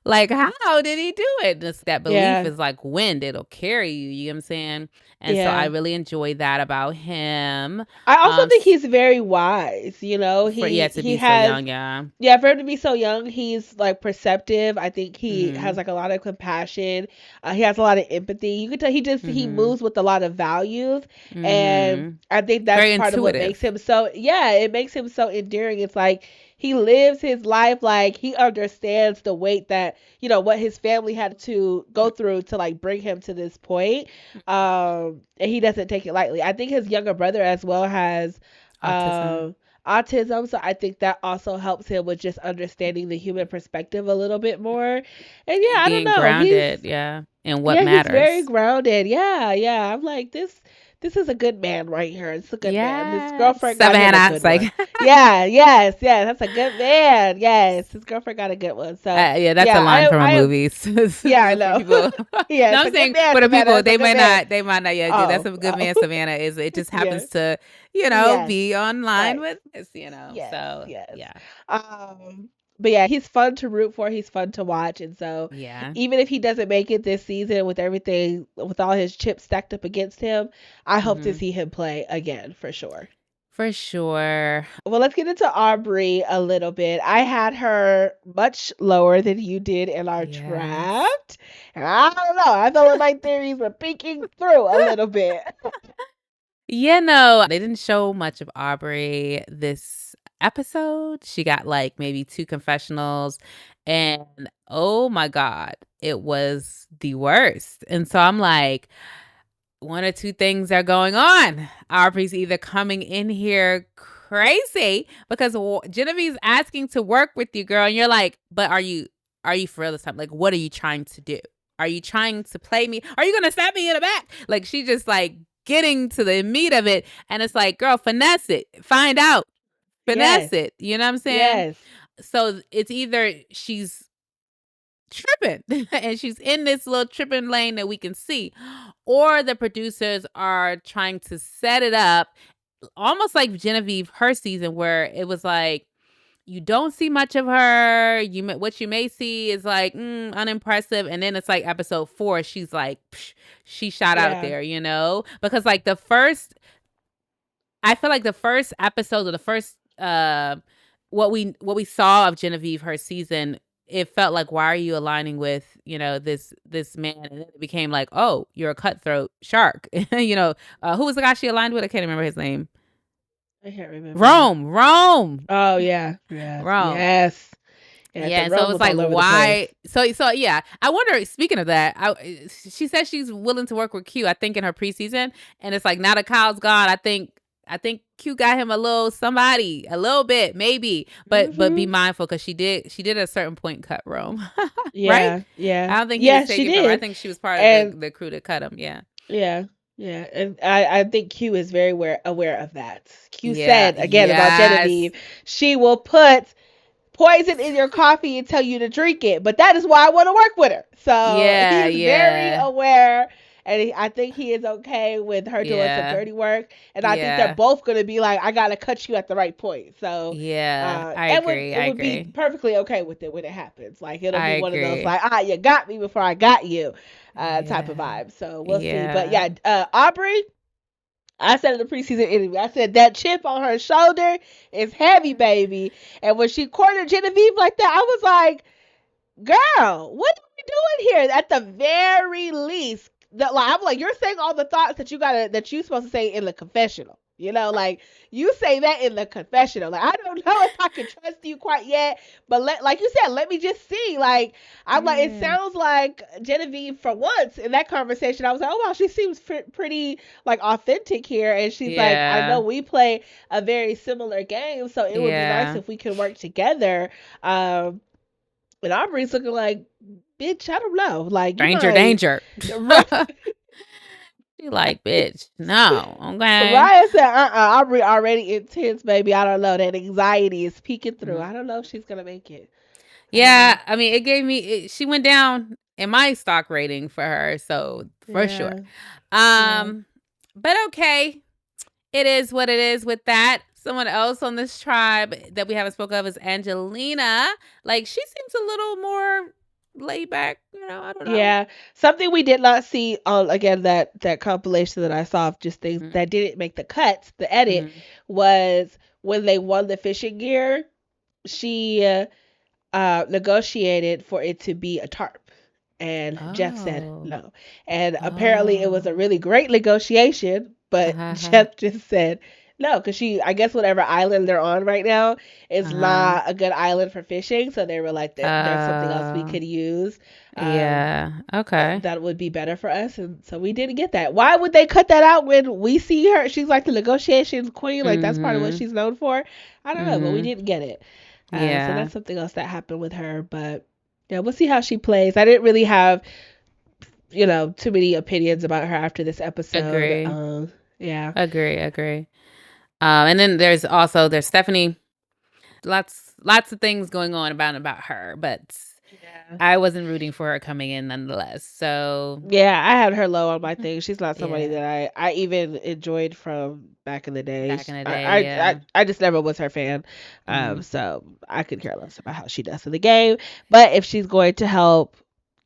like, "How did he do it?" Just that belief Yeah. is like wind, it'll carry you, you know what I'm saying? And so I Yeah. really enjoy that about him. I also think S he's very wise. You know, for yeah, to he be so has young, yeah. yeah, for him to be so young, he's like perceptive. I think he has Mhm. like a lot of compassion. He has a lot of empathy. You can tell he Mhm. moves with a lot of values, and Mhm. I think that's Very part of what makes intuitive. him so yeah, it makes him so endearing. It's like he lives his life like he understands the weight that what his family had to go through to like bring him to this point. And he doesn't take it lightly. I think his younger brother as well has Autism. um autism, so I think that also helps him with just understanding the human perspective a little bit more. And yeah, And I don't being know. grounded, yeah, in what He's very matters. grounded. Yeah, yeah. I'm like this is a good man right here. It's a good man. His Yes, girlfriend got him a Savannah. It's good like, one. Yeah, yes, yes. That's a good man. Yes, his girlfriend got a good one. So yeah, that's a yeah, line from a I am. movie. Yeah, I For know. people, Yeah, no, it's I'm a good saying man, for the Savannah. people, It's a good man. they might not. Yeah, good. That's Oh, a good oh. man. Savannah is. It just Yeah. happens to, Yes. be online Right. with this. Yes, So yes. yeah, But yeah, he's fun to root for. He's fun to watch, and so yeah. even if he doesn't make it this season with everything, with all his chips stacked up against him, I hope to Hmm. see him play again for sure. For sure. Well, let's get into Aubrey a little bit. I had her much lower than you did in our Yes. draft. And I don't know. I felt like my theories were peeking through a little bit. Yeah, no, they didn't show much of Aubrey this episode. She got like maybe two confessionals, and oh my God, it was the worst. And so I'm like, one or two things are going on. Aubrey's either coming in here crazy because Genevieve's asking to work with you, girl, and you're like, but are you for real this time? Like, what are you trying to do? Are you trying to play me? Are you gonna stab me in the back? Like she just like getting to the meat of it, and it's like, girl, finesse it, find out, Yes. finesse it. You know what I'm saying? Yes. So it's either she's tripping and she's in this little tripping lane that we can see, or the producers are trying to set it up almost like Genevieve her season where it was like you don't see much of her, what you may see is like unimpressive, and then it's like episode 4 she's like psh, she shot out Yeah. there, because like the first I feel like the first episode or the first what we saw of Genevieve her season, it felt like why are you aligning with, this man, and then it became like, oh, you're a cutthroat shark. Who was the guy she aligned with? I can't remember his name. I can't remember. Rome. Oh yeah. Yes. Rome. Yes. Yes. Yeah, And and so Rome it's was like all over the place. why so yeah. I wonder, speaking of that, she says she's willing to work with Q, I think in her preseason, and it's like now that Kyle's gone, I think Q got him a little somebody, a little bit, maybe. But be Mhm. mindful because she did at a certain point cut Rome. Right? Yeah. Yeah. I don't think he was Yeah. She taking from her. I did. think she was part of the And the crew that cut him. Yeah. yeah. Yeah. And I think Q is very aware of that. Q Yeah. said again about Yes. Genevieve, she will put poison in your coffee and tell you to drink it. But that is why I want to work with her. So Yeah. he's very Yeah. aware. And I think he is okay with her doing some Yeah. dirty work. And I think they're Yeah. both going to be like, I got to cut you at the right point. So, Yeah. I and agree. it I would be agree. perfectly okay with it when it happens. Like, it'll I be one of those, agree. like, you got me before I got you type of Yeah. vibe. So we'll see. But Yeah. yeah, Aubrey, I said in the preseason interview, I said that chip on her shoulder is heavy, baby. And when she cornered Genevieve like that, I was like, girl, what are we doing here? At the very least, I'm like, you're saying all the thoughts that you supposed to say in the confessional. Like you say that in the confessional. Like, I don't know if I can trust you quite yet, but like you said, let me just see. Like, I'm like, it Yeah. sounds like Genevieve for once in that conversation. I was like, oh wow, she seems pretty like authentic here, and she's like, I know Yeah. we play a very similar game, so it would be nice Yeah. if we could work together. And Aubrey's looking like, bitch, I don't know. Like, you Stranger might. danger. Right. She like, bitch, no, okay. Mariah said, Aubrey already intense, baby. I don't know. That anxiety is peeking through. Mhm. I don't know if she's going to make it. I don't know. Yeah, I mean, it gave me she went down in my stock rating for her, so for sure. Yeah. Yeah. Um, but okay, it is what it is with that. Someone else on this tribe that we haven't spoke of is Angelina. Like, she seems a little more laid back, I don't know. Yeah. Something we did not see on, again, that compilation that I saw of just things Mhm. that didn't make the cuts, the edit, Mhm. was when they won the fishing gear, she negotiated for it to be a tarp. And Jeff said Oh. no. And apparently it was a Oh. really great negotiation, but Uh-huh. Jeff just said no, because I guess whatever island they're on right now is Uh-huh. not a good island for fishing. So they were like, there's something else we could use. Yeah. Okay. That would be better for us. And so we didn't get that. Why would they cut that out when we see her? She's like the negotiations queen. Like, that's part of what Mhm. she's known for. I don't know, but we Mhm. didn't get it. So Yeah. that's something else that happened with her. But yeah, we'll see how she plays. I didn't really have, too many opinions about her after this episode. Agree. Yeah. Agree. And then there's Stephanie. Lots of things going on about her, but Yeah. I wasn't rooting for her coming in nonetheless. So Yeah, I had her low on my thing. She's not somebody yeah, that I even enjoyed from back in the back days. in the day, I yeah. I just never was her fan. Mhm. So I could care less about how she does in the game. But if she's going to help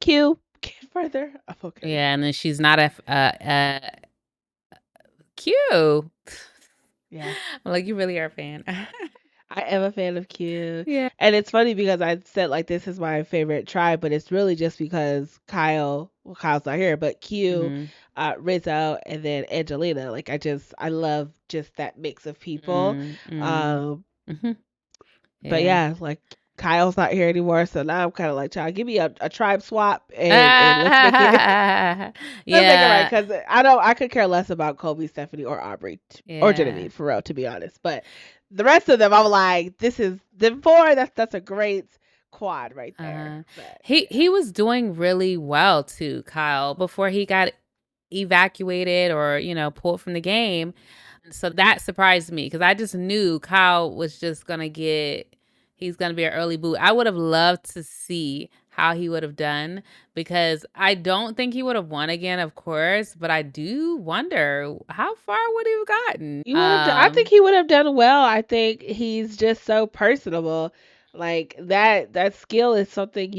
Q get further, I'm okay with Yeah, it. and then she's not Q. Yeah. Like, you really are a fan. I am a fan of Q. Yeah. And it's funny because I said like this is my favorite tribe, but it's really just because Kyle's not here, but Q, Mhm. Rizzo, and then Angelina. Like, I love just that mix of people. Mm, mm. Um, Mhm. but Yeah. yeah, like Kyle's not here anymore, so now I'm kind of like, child, give me a tribe swap and let's make it Ah, let's make it right, yeah. because I could care less about Kobe, Stephanie, or Aubrey or Yeah. Genevieve for real, to be honest. But the rest of them, I'm like, this is them four. That's a great quad right there. Uh, But he yeah, was doing really well too, Kyle, before he got evacuated or, pulled from the game. So that surprised me because I just knew Kyle was just gonna he's gonna be an early boot. I would have loved to see how he would have done because I don't think he would have won again, of course, but I do wonder how far would he have gotten. you would have. I think he would have done well. I think he's just so personable. Like that skill is something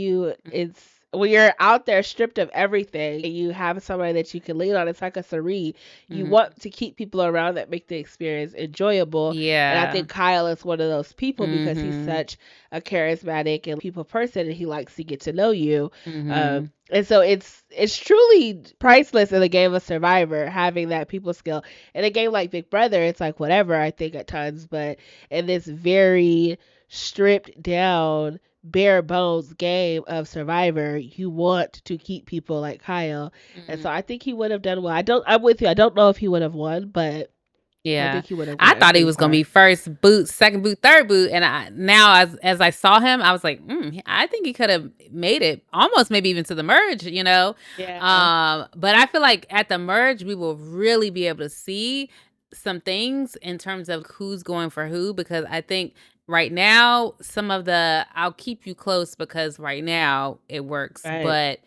it's when you're out there stripped of everything and you have somebody that you can lean on. It's like a Sere. You Mhm. want to keep people around that make the experience enjoyable. And I Yeah. think Kyle is one of those people because he's Mhm. such a charismatic and people person, and he likes to get to know you. Mhm. And so it's truly priceless in the game of Survivor having that people skill. In a game like Big Brother, it's like whatever, I think, at times, but in this very stripped down, bare bones game of Survivor, you want to keep people like Kyle. And so Mhm. I think he would have done well. I'm with you. I don't know if he would have won, but I Yeah. think he would have I gotten thought he pretty was gonna be far. first boot, second boot, third boot, and now as I saw him, I was like, I think he could have made it almost, maybe even to the merge. Yeah. But I feel like at the merge, we will really be able to see some things in terms of who's going for who, because I think right now some of the I'll keep you close because right now it works, Right. but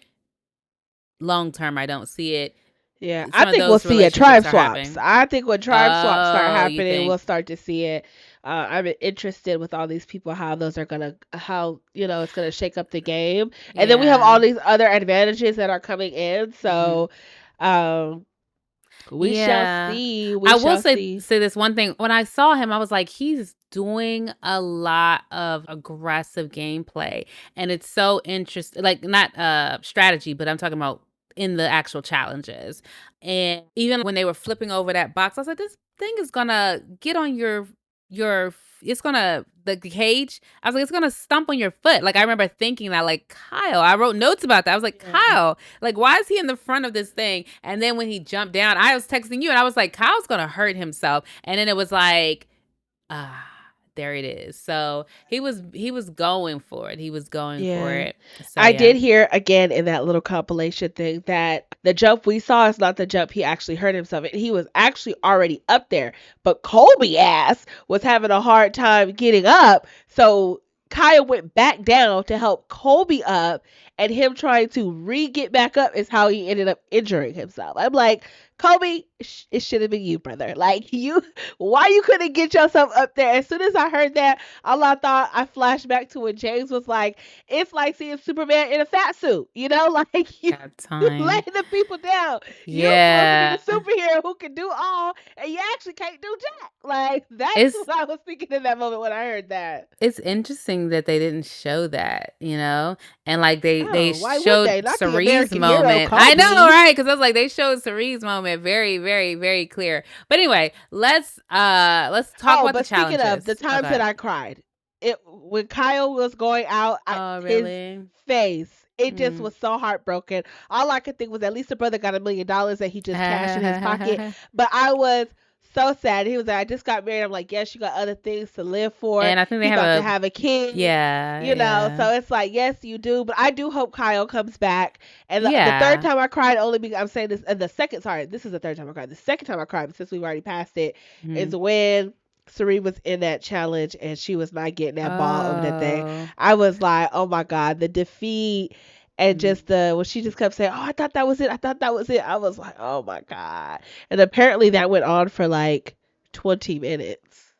long term I don't see it. Yeah, I Some of think we'll those see it. relationships Tribe are swaps. happening. I think when tribe swaps start Oh, you happening, we'll think? start to see it. I'm interested with all these people, how those are gonna, how it's gonna shake up the game, and then we have all Yeah. these other advantages that are coming in. Mhm. So, um, we shall Yeah. see. We I will shall say see. say this one thing. When I saw him, I was like, he's doing a lot of aggressive gameplay. And it's so interesting. Like, not strategy, but I'm talking about in the actual challenges. And even when they were flipping over that box, I was like, this thing is gonna get on your it's gonna the cage. I was like, it's gonna stomp on your foot. Like I remember thinking that, like Kyle. I wrote notes about that. I was like, Yeah. Kyle, like why is he in the front of this thing? And then when he jumped down, I was texting you and I was like, Kyle's gonna hurt himself. And then it was like, ah, there it is. So he was going for it. He was going for Yeah. it. So I yeah. did hear again in that little compilation thing that the jump we saw is not the jump he actually hurt himself. And he was actually already up there. But Colby ass was having a hard time getting up. So Kyle went back down to help Colby up, and him trying to get back up is how he ended up injuring himself. I'm like, Colby, it should have been you, brother. Like you, why you couldn't get yourself up there? As soon as I heard that, all I thought, I flashed back to when James was like, it's like seeing Superman in a fat suit, like you Got time. laying the people down. You're supposed to be Yeah. the superhero who can do all, and you actually can't do jack. Like that's It's what I was thinking in that moment when I heard that. It's interesting that they didn't show that, and like they Oh, why would showed they? Not the Cere's American hero, moment. I know, Kobe. right? Because I was like, they showed Cere's moment very, very, very clear. But anyway, let's talk Oh, about the but speaking of the challenges. times that Okay. I cried, it when Kyle was going out, Oh, his really? face, it just Mm. was so heartbroken. All I could think was at least the brother got $1 million that he just cashed in his pocket. But I was so sad. He was like, I just got married. I'm like, yes, you got other things to live for. And I think they He have about to a have a kid. yeah, yeah, So it's like, yes, you do, but I do hope Kyle comes back. And the third yeah. time I cried, only because I'm saying this, and the second, sorry, this is the third time I cried. The second time I cried, since we've already passed it, is Mhm. when Sere was in that challenge and she was not getting that ball over that thing. Oh. I was like, oh my God, the defeat and Mm. just when she just kept saying, oh, I thought that was it. I thought that was it. I was like, oh my God. And apparently that went on for like 20 minutes.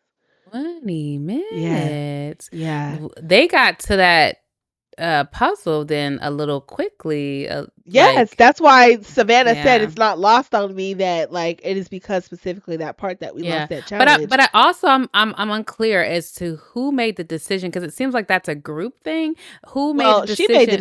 20 Yeah. minutes. Yeah. They got to that puzzle then a little quickly, Yes, like that's why Savannah said yeah. it's not lost on me that like it is because specifically that part that we Yeah. lost that But I challenge. but I also I'm unclear as to who made the decision because it seems like that's a group thing. Who made the Well, she made the decision?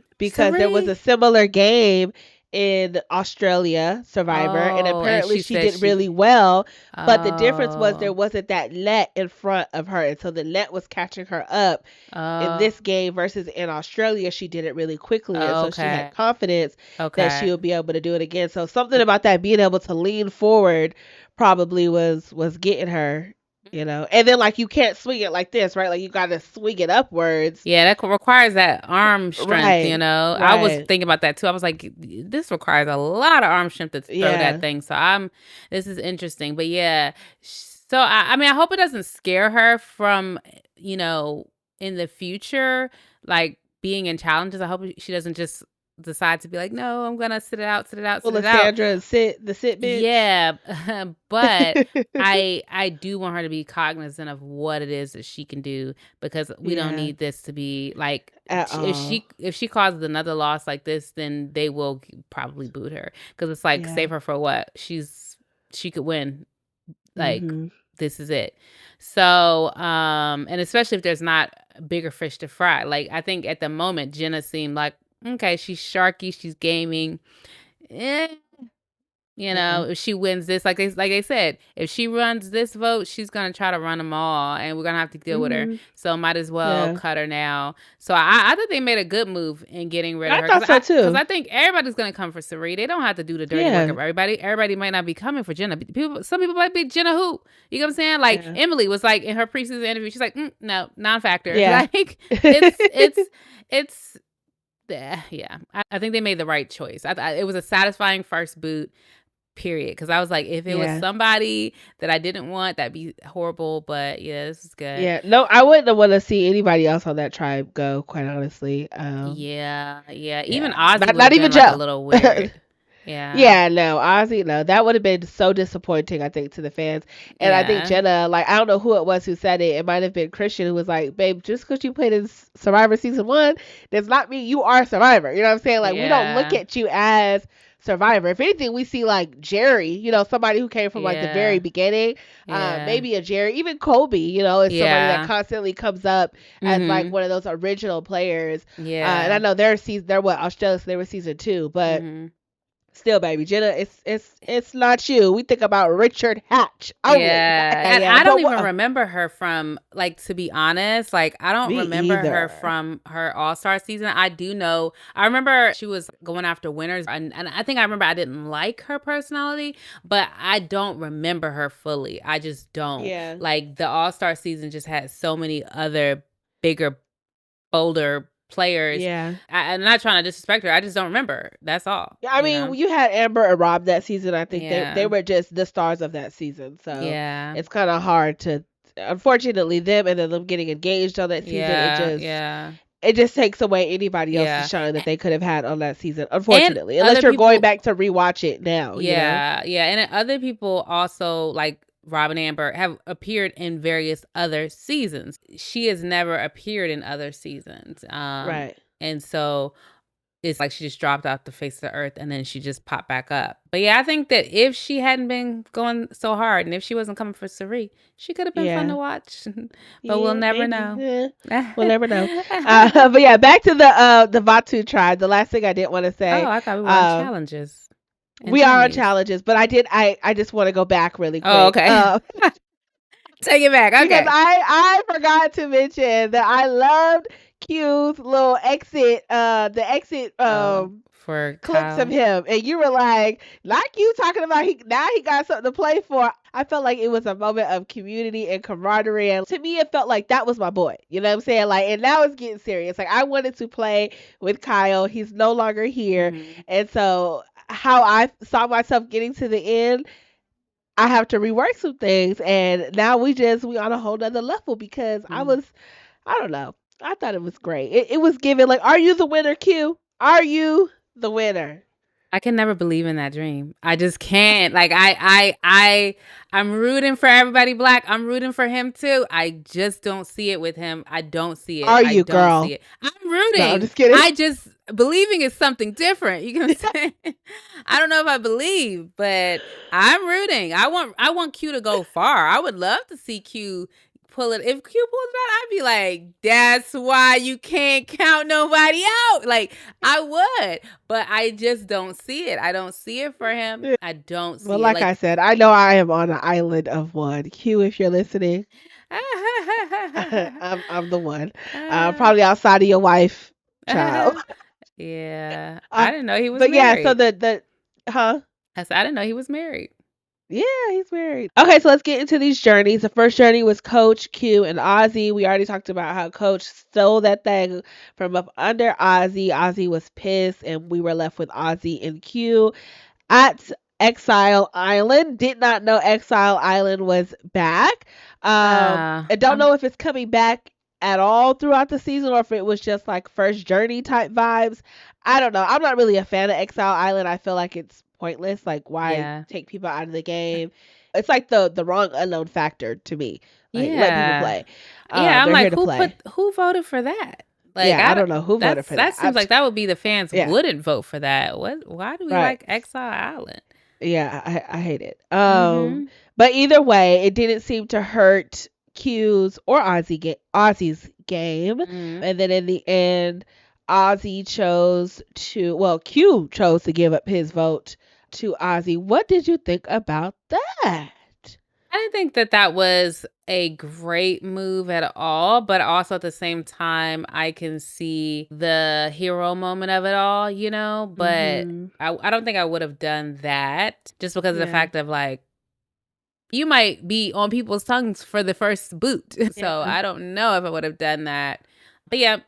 decision because there was a Sari? similar game in Australia, Survivor, and Oh, and apparently she she said did she really well. But the difference was there oh. wasn't that net in front of her, and so the net was catching her up in Oh, this game versus in Australia. She did it really quickly, and so she had okay. confidence that she Okay. would be able to do it again. So something about that being able to lean forward probably was getting her. And then like you can't swing it like this, right? Like you got to swing it upwards. Yeah, that requires that arm strength, Right. I was Right. thinking about that too. I was like, this requires a lot of arm strength to throw that Yeah. thing. So this is interesting. But yeah, so I mean, I hope it doesn't scare her from, in the future, like being in challenges. I hope she doesn't just decide to be like, no, I'm going to sit it out, sit it out, sit Well, it out. Lysandra and sit bitch. Yeah, but I do want her to be cognizant of what it is that she can do because we don't Yeah. need this to be like At all. if she causes another loss like this, then they will probably boot her because it's like Yeah. save her for what she could win, like Mhm. this is it. So and especially if there's not bigger fish to fry. Like I think at the moment Jenna seemed like okay, she's sharky, she's gaming. Eh, Yeah. if she wins this, like I said, if she runs this vote, she's gonna try to run them all, and we're gonna have to deal with her. Mhm. So might as well Yeah. cut her now. So I think they made a good move in getting rid of I her thought so because too. I think everybody's gonna come for Sere. They don't have to do the dirty work Yeah. of everybody. Everybody might not be coming for Jenna. Some people might be Jenna who. You know what I'm saying? Like Yeah. Emily was like in her preseason interview, she's like, no, non-factor. Yeah. Like it's yeah. I think they made the right choice. It was a satisfying first boot. Period. Because I was like, if it was Yeah. somebody that I didn't want, that'd be horrible. But yeah, this is good. Yeah. No, I wouldn't want to see anybody else on that tribe go, quite honestly. Yeah. Even Yeah. Ozzy would Not have even been like a Joe. little weird. Yeah. Yeah, no, Ozzy, no, that would have been so disappointing, I think, to the fans. And I think Yeah. Jenna, like, I don't know who it was who said it. It might have been Christian who was like, babe, just because you played in Survivor season 1 does not mean you are Survivor. You know what I'm saying? Like, we don't look Yeah. at you as Survivor. If anything, we see like Jerry, somebody who came from like the very Yeah. beginning. Yeah. Maybe a Jerry, even Kobe, is somebody that Yeah. constantly comes up as like Mhm. one of those original players. And I Yeah. know they're what Australia, so they were season 2, but Mhm. Still, baby, Jenna, it's not you. We think about Richard Hatch only. Yeah. And Yeah, I but don't even remember her from, like, to be honest, like, I don't me remember her either. from her All-Star season. I do know, I remember she was going after winners, and I think I remember I didn't like her personality, but I don't remember her fully. I just don't. Yeah, Like, the All-Star season just had so many other bigger, bolder players. yeah. I'm not trying to disrespect her. I just don't remember. That's all, Yeah, I mean, you had Amber and Rob that season. I think they Yeah. were just the stars of that season. So Yeah. it's kind of hard to, unfortunately, them and then them getting engaged on that season. Yeah. It just takes away anybody else's Yeah. shine that they could have had on that season. And Unfortunately, unless other you're going people, back to rewatch it now. yeah, and then other people also, like Rob and Amber, have appeared in various other seasons. She has never appeared in other seasons. Right. And so it's like she just dropped off the face of the earth and then she just popped back up. But yeah, I think that if she hadn't been going so hard and if she wasn't coming for Sere, she could have been fun to watch. But we'll never know. We'll never know. But yeah, back to the Vatu tribe. The last thing I didn't want to say. Oh, I thought we were on challenges. We are on challenges, but I just want to go back really quick. Oh, okay. Take it back. Okay. Because I forgot to mention that I loved Q's little exit, the exit for clips Kyle. of him, and you were like you talking about now he got something to play for. I felt like it was a moment of community and camaraderie, and to me it felt like that was my boy. You know what I'm saying? Like, and now it's getting serious. Like, I wanted to play with Kyle. He's no longer here, and so how I saw myself getting to the end, I have to rework some things, and now we on a whole nother level because I don't know. I thought it was great. It was given like, are you the winner, Q? Are you the winner? I can never believe in that dream. I just can't. Like, I'm rooting for everybody black. I'm rooting for him too. I just don't see it with him. I don't see it. Are you, girl? See it. I'm rooting. No, I'm just kidding. I just believing is something different. You know what I'm saying? I don't know if I believe, but I'm rooting. I want Q to go far. I would love to see Q pull it. If Q pulls it out, I'd be like, that's why you can't count nobody out. Like, I would, but I just don't see it. I don't see it for him. I don't see well, it. like I said, I know I am on an island of one. Q, if you're listening, I'm the one. Probably outside of your wife, child. Yeah. I didn't know he was but married. Yeah, so the I didn't know he was married. Yeah, he's married. Okay, so let's get into these journeys. The first journey was Coach, Q, and Ozzy. We already talked about how Coach stole that thing from up under Ozzy. Ozzy was pissed, and we were left with Ozzy and Q at Exile Island. Did not know Exile Island was back. I don't know if it's coming back at all throughout the season or if it was just like first journey type vibes. I don't know. I'm not really a fan of Exile Island. I feel like it's pointless. Like, why take people out of the game? It's like the wrong unknown factor to me. Like, let people play. I'm like, who voted for that? Like, I don't know who voted for that. That seems like that would be the fans wouldn't vote for that. Why do we like Exile Island? Yeah, I hate it. But either way, it didn't seem to hurt Q's or Ozzy's game. And then in the end, Q chose to give up his vote to Ozzy. What did you think about that? I didn't think that was a great move at all, but also at the same time, I can see the hero moment of it all, you know, but I don't think I would have done that just because of the fact of like, you might be on people's tongues for the first boot. So I don't know if I would have done that. But yeah,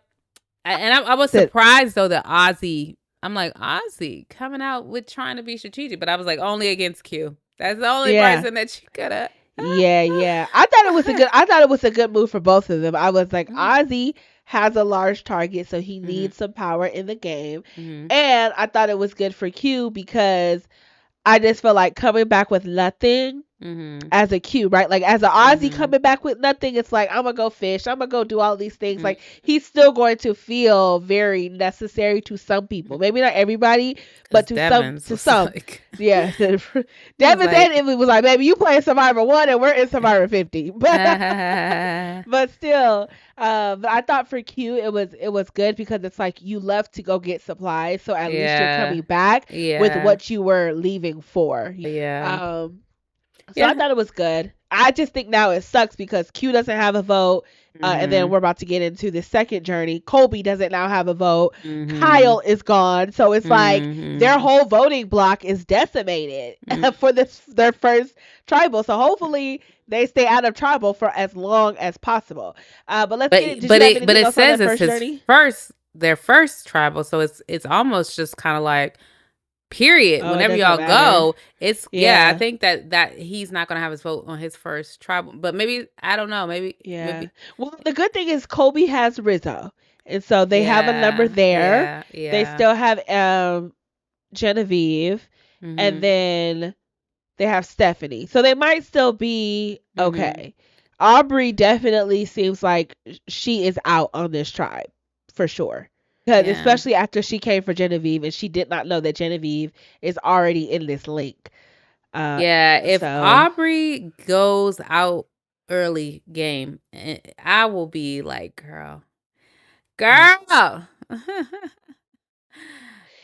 I was surprised though that Ozzy, I'm like, Ozzy coming out with trying to be strategic, but I was like, only against Q. That's the only person that she could have. Yeah. I thought it was a good move for both of them. I was like, Ozzy has a large target, so he needs some power in the game. And I thought it was good for Q because I just feel like coming back with nothing as a cue, right? Like as an Aussie coming back with nothing, it's like, I'm gonna go fish, I'm gonna go do all these things. Like he's still going to feel very necessary to some people, maybe not everybody, but to some. Like, yeah. Devin and Emily was like, baby, you playing Survivor 1 and we're in Survivor 50. But still, but I thought for Q it was good because it's like you left to go get supplies, so at least you're coming back with what you were leaving for. So I thought it was good. I just think now it sucks because Q doesn't have a vote. And then we're about to get into the second journey. Colby doesn't now have a vote. Kyle is gone. So it's like their whole voting block is decimated for their first tribal. So hopefully they stay out of tribal for as long as possible. But let's get into it says it's their first tribal. So it's almost just kind of like, period. Whenever y'all go, it's I think that he's not gonna have his vote on his first tribal, but maybe I don't know. Maybe. Well, the good thing is Colby has Rizzo, and so they have a number there. They still have Genevieve, and then they have Stephanie, so they might still be okay. Aubry definitely seems like she is out on this tribe for sure. Because especially after she came for Genevieve and she did not know that Genevieve is already in this link. If Aubry goes out early game, I will be like, girl. But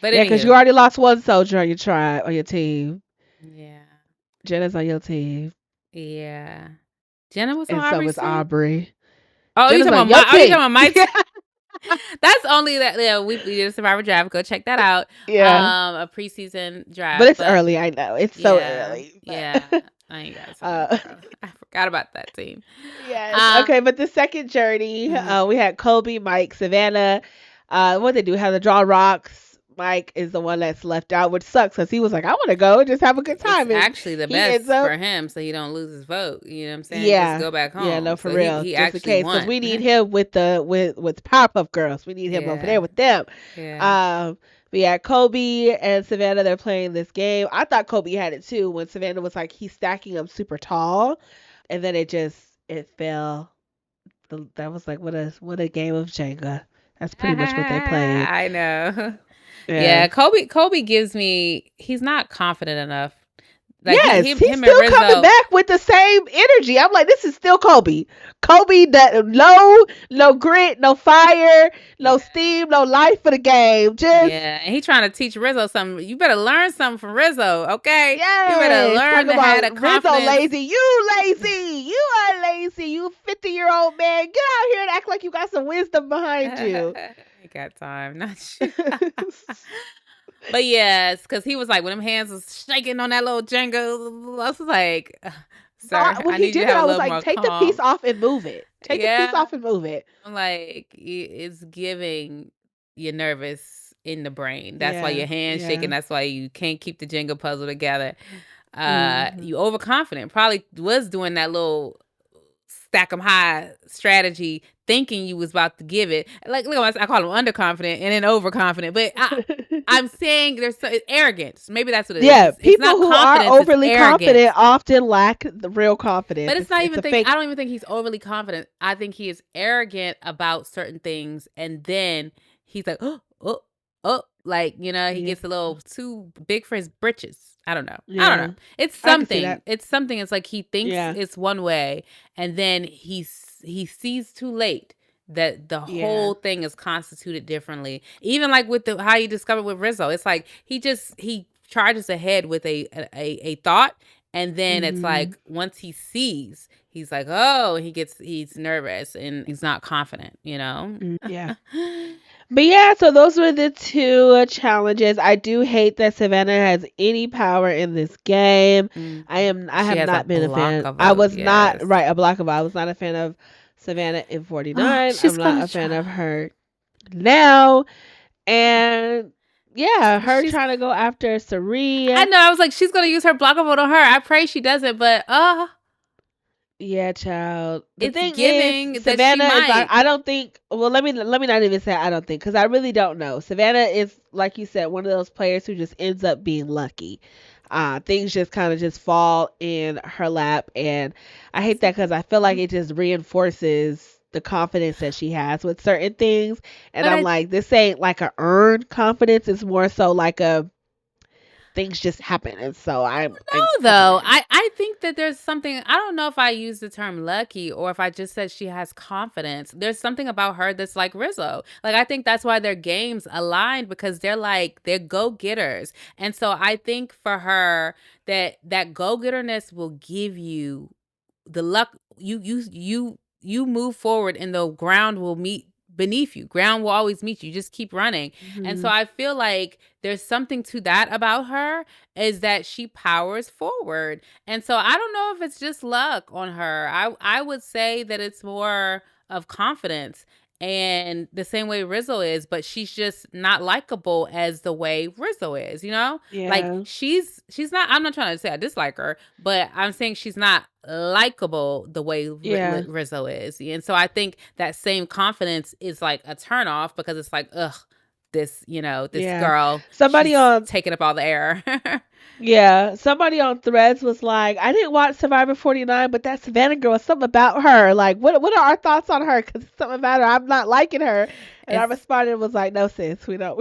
because you already lost one soldier on your tribe, on your team. Yeah. Jenna's on your team. Yeah. Jenna was on Aubry's team? And so was Aubry. Oh, you talking about my team? That's only that. Yeah, we did a Survivor draft. Go check that out. A preseason draft. But it's early. I know it's so early. But. Yeah, I ain't got. I forgot about that team. Yes. Okay, but the second journey, we had Colby, Mike, Savannah. What they do? Have to draw rocks. Mike is the one that's left out, which sucks because he was like, I want to go just have a good time. It's actually the best for him, so he don't lose his vote. You know what I'm saying? Yeah. Just go back home. Yeah, no, for real. He just actually won. Because we need him with Powerpuff Girls. We need him over there with them. Yeah. But yeah, Colby and Savannah, they're playing this game. I thought Colby had it too when Savannah was like, he's stacking them super tall. And then it fell. That was like, what a game of Jenga. That's pretty much what they played. I know. Yeah, Colby gives me, he's not confident enough. Like he's still coming back with the same energy. I'm like, this is still Colby. Colby, that no grit, no fire, no steam, no life for the game. And he's trying to teach Rizzo something. You better learn something from Rizzo, okay? Yeah, you better learn to have the confidence. Rizzo lazy, you lazy, you are lazy. You 50-year-old man, get out here and act like you got some wisdom behind you. I got time, not sure. But yes, because he was like, when them hands was shaking on that little Jenga, I was like, sir, when he did it, I was like, take the piece off and move it. Take the piece off and move it. I'm like, it's giving you nervous in the brain. That's why your hand's shaking. That's why you can't keep the Jenga puzzle together. You overconfident. Probably was doing that little stack 'em high strategy, thinking you was about to give it. Like, look, I call him underconfident and then overconfident. But I'm saying there's arrogance. Maybe that's what it is. Yeah, people who are overly confident often lack the real confidence. But it's not even I don't even think he's overly confident. I think he is arrogant about certain things, and then he's like, like, you know, he gets a little too big for his britches. I don't know. I don't know. It's something. It's something. It's like he thinks it's one way, and then he sees too late that the whole thing is constituted differently. Even like with how you discovered with Rizzo, it's like he charges ahead with a thought, and then it's like once he sees, he's like, oh, he's nervous and he's not confident. You know? Yeah. But yeah, so those were the two challenges. I do hate that Savannah has any power in this game. I have not been a fan. I was not a block of vote. I was not a fan of Savannah in 49. I'm not a fan of her now. And yeah, her trying to go after Sere. I know. I was like, she's gonna use her block of vote on her. I pray she doesn't, but yeah, child. The thing is, Savannah is like, I don't think. Well, let me not even say I don't think, because I really don't know. Savannah is, like you said, one of those players who just ends up being lucky. Things just kind of just fall in her lap, and I hate that See? because I feel like it just reinforces the confidence that she has with certain things. And But I'm I like, this ain't like a earned confidence. It's more so like a things just happen, and so I'm don't know though. concerned. I think that there's something, I don't know if I use the term lucky or if I just said she has confidence. There's something about her that's like Rizzo. Like I think that's why their games aligned, because they're go-getters. And so I think for her that go-getterness will give you the luck. You move forward and the ground will meet beneath you. Ground will always meet you. Just keep running. And so Hmm. I feel like there's something to that about her, is that she powers forward. And so I don't know if it's just luck on her. I would say that it's more of confidence, and the same way Rizzo is, but she's just not likable as the way Rizzo is, you know? Like Yeah, she's not, I'm not trying to say I dislike her, but I'm saying she's not likable the way yeah, Rizzo is. And so I think that same confidence is like a turn off, because it's like, ugh, this yeah. girl, Somebody she's on taking up all the air. Yeah, somebody on Threads was like, I didn't watch Survivor 49, but that Savannah girl, something about her. Like, what are our thoughts on her? Because something about her, I'm not liking her. And I It's responded and was like, no, sis, we don't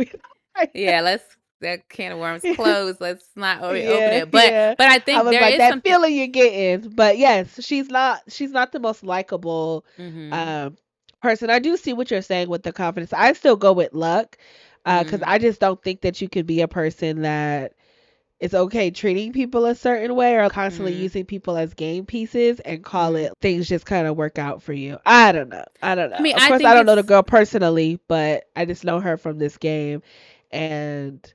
like yeah, let's, that can of worms her. closed. Let's not open Yeah, it. But yeah. but I I think was there like, is that something. feeling you're getting. But yes, she's not the most likable Mhm. um person. I do see what you're saying with the confidence. I still go with luck. Because Mhm. I just don't think that you can be a person that it's okay treating people a certain way or constantly Mhm. using people as game pieces and call Mhm. it things just kind of work out for you. I don't know. I don't I know. mean, Of I course, I think don't know the it's girl personally, but I just know her from this game, and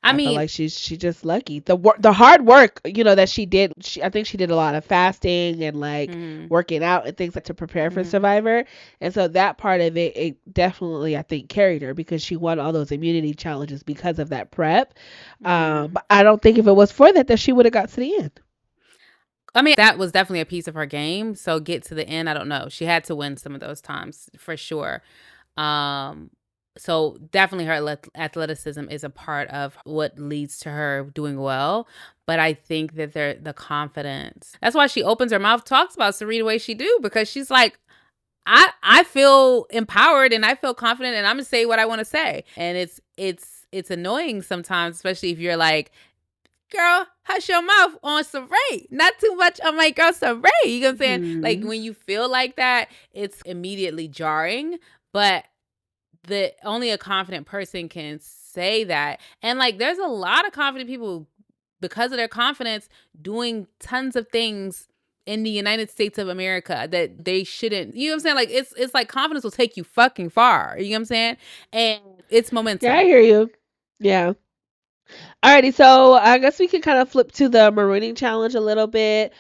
I I feel mean, like she's just lucky. The hard work, that she did. I think she did a lot of fasting and like mhm. working out and things like to prepare for Mhm. Survivor. And so that part of it definitely I think carried her because she won all those immunity challenges because of that prep. Mhm. But I don't think if it was for that she would have got to the end. I mean, that was definitely a piece of her game. So get to the end, I don't know. She had to win some of those times for sure. Um, so definitely her athleticism is a part of what leads to her doing well. But I think that the confidence. That's why she opens her mouth, talks about Sere the way she do, because she's like, I feel empowered and I feel confident and I'm gonna say what I want to say. And it's annoying sometimes, especially if you're like, girl, hush your mouth on Saray. Not too much on my girl Saray. You know what I'm saying? Like Hmm. when you feel like that, it's immediately jarring. But the only a confident person can say that. And like there's a lot of confident people, because of their confidence, doing tons of things in the United States of America that they shouldn't. You know what I'm saying? Like it's like confidence will take you fucking far. You know what I'm saying? And it's Yeah, I momentum. hear you. Yeah. Alrighty, so I guess we can kind of flip to the marooning challenge a little bit.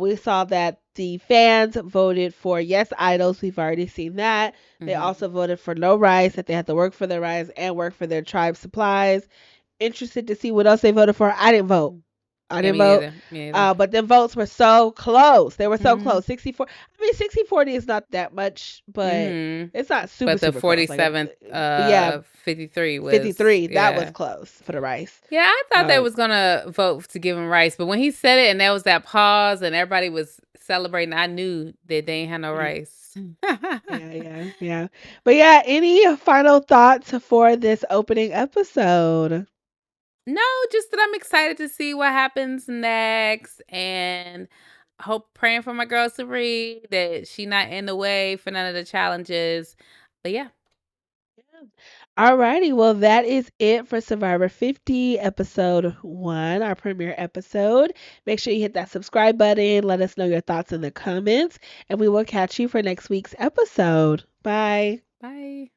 We saw that the fans voted for yes idols. We've already seen that. They Mhm. also voted for no rice, that they had to work for their rice and work for their tribe supplies. Interested to see what else they voted for. I didn't vote. Mm. I Yeah, didn't me vote. neither. Me neither. But the votes were so close. They were so Mhm. close. 64. I mean, 60-40 is not that much, but Mhm. it's not super, But the super close. '47 But yeah, 53 was, 53, that was yeah. close for the rice. Yeah, I thought they Um, was gonna vote to give him rice, but when he said it and there was that pause and everybody was celebrating, I knew that they ain't had no yeah. rice. Yeah, yeah, yeah. But yeah, any final thoughts for this opening episode? No, just that I'm excited to see what happens next, and hope, praying for my girl Sari that she not in the way for none of the challenges. But yeah, Alrighty, well, that is it for Survivor 50, episode 1, our premiere episode. Make sure you hit that subscribe button. Let us know your thoughts in the comments, and we will catch you for next week's episode. Bye. bye.